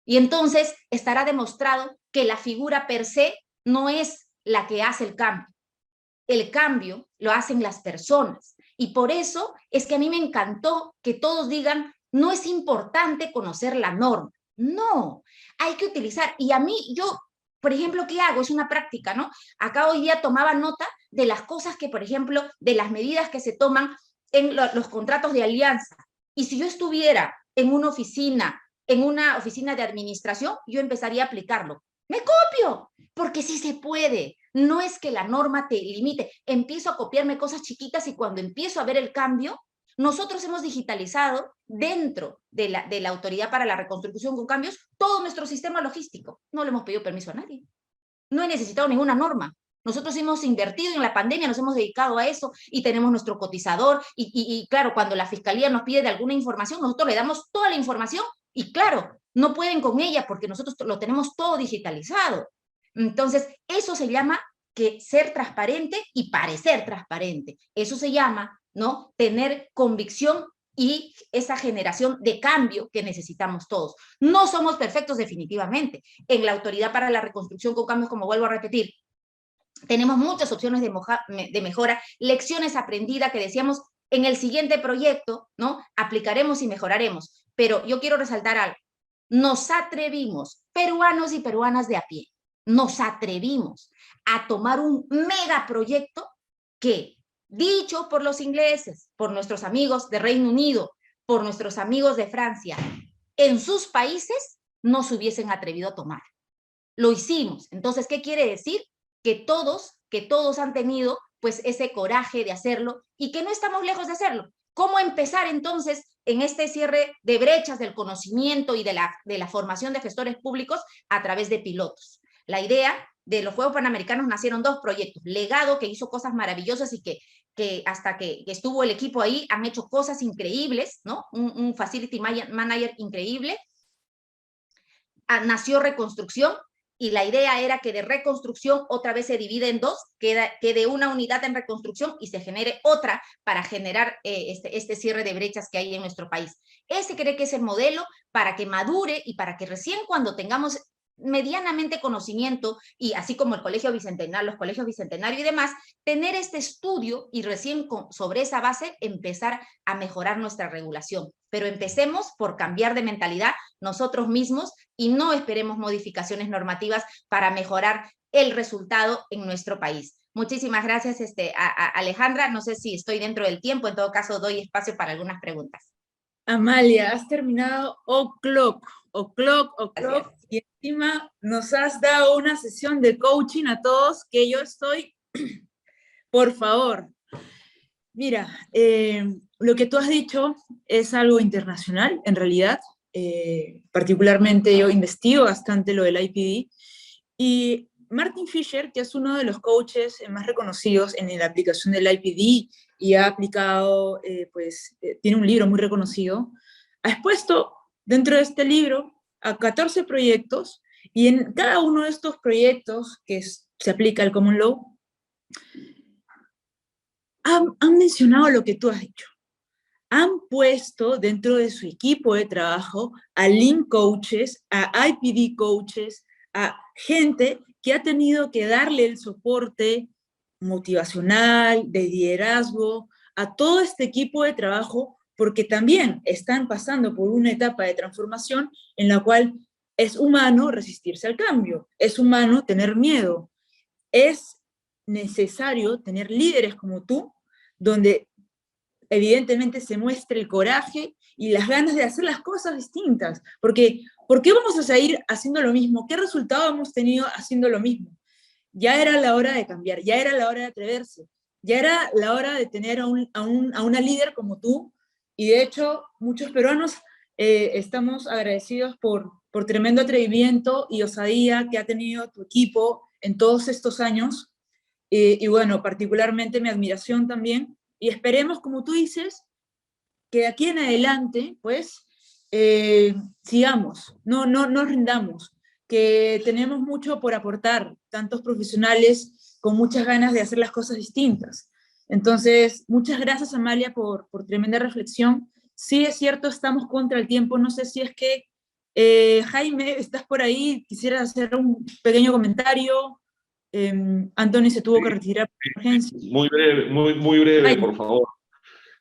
Y entonces estará demostrado que la figura per se no es la que hace el cambio. El cambio lo hacen las personas. Y por eso es que a mí me encantó que todos digan, no es importante conocer la norma. No, hay que utilizar. Y a mí, yo, por ejemplo, ¿qué hago? Es una práctica, ¿no? Acá hoy día tomaba nota de las cosas que, por ejemplo, de las medidas que se toman en los contratos de alianza. Y si yo estuviera en una oficina de administración, yo empezaría a aplicarlo. Me copio, porque sí se puede. No es que la norma te limite. Empiezo a copiarme cosas chiquitas y cuando empiezo a ver el cambio, nosotros hemos digitalizado dentro de la Autoridad para la Reconstrucción con Cambios todo nuestro sistema logístico. No le hemos pedido permiso a nadie. No he necesitado ninguna norma. Nosotros hemos invertido en la pandemia, nos hemos dedicado a eso y tenemos nuestro cotizador y claro, cuando la Fiscalía nos pide de alguna información, nosotros le damos toda la información y claro, no pueden con ella porque nosotros lo tenemos todo digitalizado. Entonces, eso se llama ser transparente y parecer transparente. Eso se llama, ¿no? Tener convicción y esa generación de cambio que necesitamos todos. No somos perfectos definitivamente. En la Autoridad para la Reconstrucción con Cambios, como vuelvo a repetir, tenemos muchas opciones de mejora, lecciones aprendidas que decíamos en el siguiente proyecto, ¿no? Aplicaremos y mejoraremos. Pero yo quiero resaltar algo. Nos atrevimos, peruanos y peruanas de a pie, nos atrevimos a tomar un megaproyecto que, dicho por los ingleses, por nuestros amigos de Reino Unido, por nuestros amigos de Francia, en sus países no se hubiesen atrevido a tomar. Lo hicimos. Entonces, ¿qué quiere decir? Que todos han tenido pues ese coraje de hacerlo y que no estamos lejos de hacerlo. ¿Cómo empezar entonces en este cierre de brechas del conocimiento y de la formación de gestores públicos a través de pilotos? La idea de los Juegos Panamericanos nacieron 2 proyectos. Legado, que hizo cosas maravillosas y que hasta que estuvo el equipo ahí han hecho cosas increíbles, ¿no? Un facility manager increíble. Nació Reconstrucción, y la idea era que de reconstrucción otra vez se divide en 2, quede una unidad en reconstrucción y se genere otra para generar este cierre de brechas que hay en nuestro país. Ese creo que es el modelo para que madure y para que recién cuando tengamos medianamente conocimiento, y así como el Colegio Bicentenario, los colegios Bicentenario y demás, tener este estudio y recién sobre esa base empezar a mejorar nuestra regulación. Pero empecemos por cambiar de mentalidad nosotros mismos y no esperemos modificaciones normativas para mejorar el resultado en nuestro país. Muchísimas gracias, Alejandra. No sé si estoy dentro del tiempo, en todo caso doy espacio para algunas preguntas. Amalia, has terminado o'clock, y encima nos has dado una sesión de coaching a todos que yo estoy, por favor. Mira, lo que tú has dicho es algo internacional, en realidad. Particularmente yo investigo bastante lo del IPD, y Martin Fisher, que es uno de los coaches más reconocidos en la aplicación del IPD, y ha aplicado, tiene un libro muy reconocido, ha expuesto dentro de este libro a 14 proyectos Y en cada uno de estos proyectos que se aplica al Common Law, han mencionado lo que tú has dicho. Han puesto dentro de su equipo de trabajo a Lean coaches, a IPD coaches, a gente que ha tenido que darle el soporte motivacional, de liderazgo, a todo este equipo de trabajo, porque también están pasando por una etapa de transformación en la cual es humano resistirse al cambio, es humano tener miedo, es necesario tener líderes como tú, donde evidentemente se muestre el coraje y las ganas de hacer las cosas distintas, porque ¿por qué vamos a seguir haciendo lo mismo? ¿Qué resultado hemos tenido haciendo lo mismo? Ya era la hora de cambiar, ya era la hora de atreverse, ya era la hora de tener a una líder como tú, y de hecho muchos peruanos estamos agradecidos por tremendo atrevimiento y osadía que ha tenido tu equipo en todos estos años, y bueno, particularmente mi admiración también, y esperemos, como tú dices, que de aquí en adelante, pues, sigamos, no nos rindamos, que tenemos mucho por aportar, tantos profesionales con muchas ganas de hacer las cosas distintas. Entonces, muchas gracias, Amalia, por tremenda reflexión. Sí, es cierto, estamos contra el tiempo, no sé si es que, Jaime, estás por ahí, quisieras hacer un pequeño comentario. Anthony se tuvo que retirar por urgencia. Muy breve, Jaime. por favor.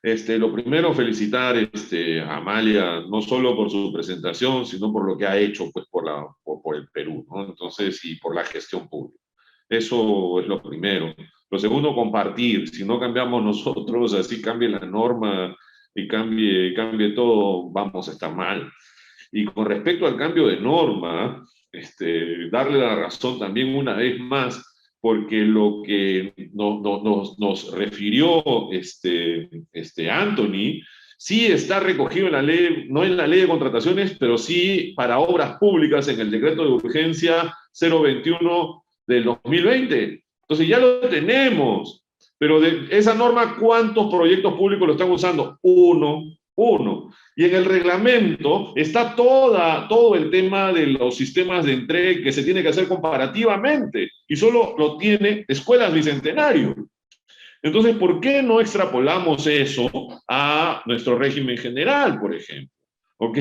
Lo primero, felicitar a Amalia, no solo por su presentación, sino por lo que ha hecho pues, por el Perú, ¿no? Entonces, y por la gestión pública. Eso es lo primero. Lo segundo, compartir. Si no cambiamos nosotros, así cambie la norma y cambie todo, vamos a estar mal. Y con respecto al cambio de norma, darle la razón también una vez más, porque lo que nos refirió Anthony, sí está recogido en la ley, no en la ley de contrataciones, pero sí para obras públicas en el decreto de urgencia 021 del 2020. Entonces ya lo tenemos, pero de esa norma, ¿cuántos proyectos públicos lo están usando? Uno. Y en el reglamento está todo el tema de los sistemas de entrega que se tiene que hacer comparativamente y solo lo tiene Escuelas Bicentenario. Entonces, ¿por qué no extrapolamos eso a nuestro régimen general, por ejemplo? ¿Ok?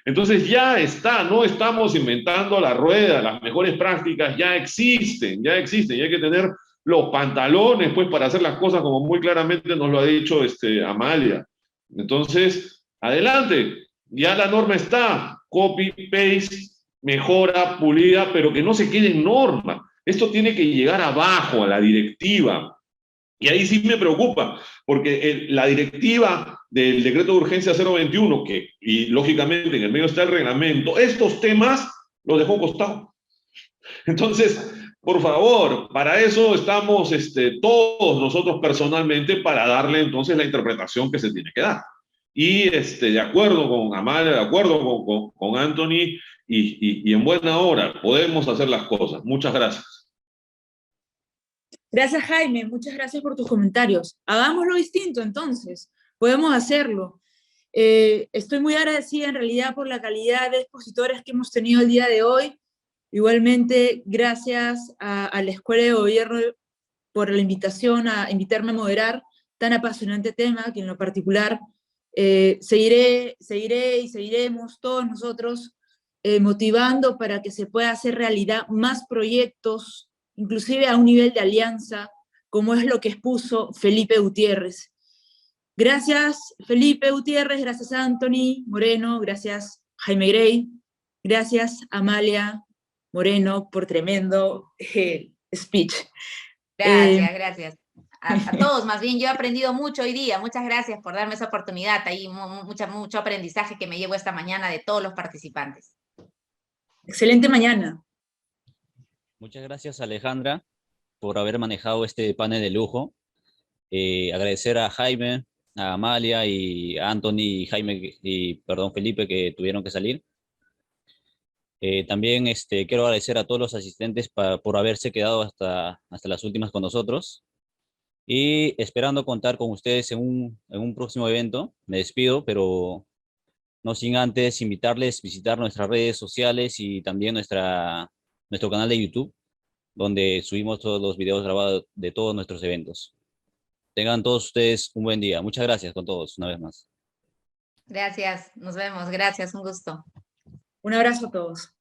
Entonces ya está, no estamos inventando la rueda, las mejores prácticas ya existen, y hay que tener los pantalones pues para hacer las cosas como muy claramente nos lo ha dicho Amalia. Entonces, adelante, ya la norma está, copy, paste, mejora, pulida, pero que no se quede en norma. Esto tiene que llegar abajo, a la directiva. Y ahí sí me preocupa, porque la directiva del decreto de urgencia 021, y lógicamente en el medio está el reglamento, estos temas los dejó costado. Entonces, por favor, para eso estamos todos nosotros personalmente, para darle entonces la interpretación que se tiene que dar. Y de acuerdo con Amalia, de acuerdo con Anthony, y en buena hora podemos hacer las cosas. Muchas gracias. Gracias, Jaime, muchas gracias por tus comentarios. Hagámoslo distinto, entonces, podemos hacerlo. Estoy muy agradecida en realidad por la calidad de expositores que hemos tenido el día de hoy. Igualmente, gracias a la Escuela de Gobierno por la invitación a invitarme a moderar tan apasionante tema, que en lo particular seguiré y seguiremos todos nosotros motivando para que se pueda hacer realidad más proyectos, inclusive a un nivel de alianza, como es lo que expuso Felipe Gutiérrez. Gracias, Felipe Gutiérrez, gracias a Anthony Moreno, gracias Jaime Gray, gracias Amalia Moreno por tremendo speech. Gracias. A todos, más bien yo he aprendido mucho hoy día. Muchas gracias por darme esa oportunidad. Hay mucho aprendizaje que me llevo esta mañana de todos los participantes. Excelente mañana. Muchas gracias, Alejandra, por haber manejado este panel de lujo. Agradecer a Jaime, a Amalia y a Anthony y Felipe, que tuvieron que salir. También quiero agradecer a todos los asistentes por haberse quedado hasta las últimas con nosotros. Y esperando contar con ustedes en un próximo evento. Me despido, pero No sin antes invitarles a visitar nuestras redes sociales y también nuestro canal de YouTube, donde subimos todos los videos grabados de todos nuestros eventos. Tengan todos ustedes un buen día. Muchas gracias con todos una vez más. Gracias, nos vemos. Gracias, un gusto. Un abrazo a todos.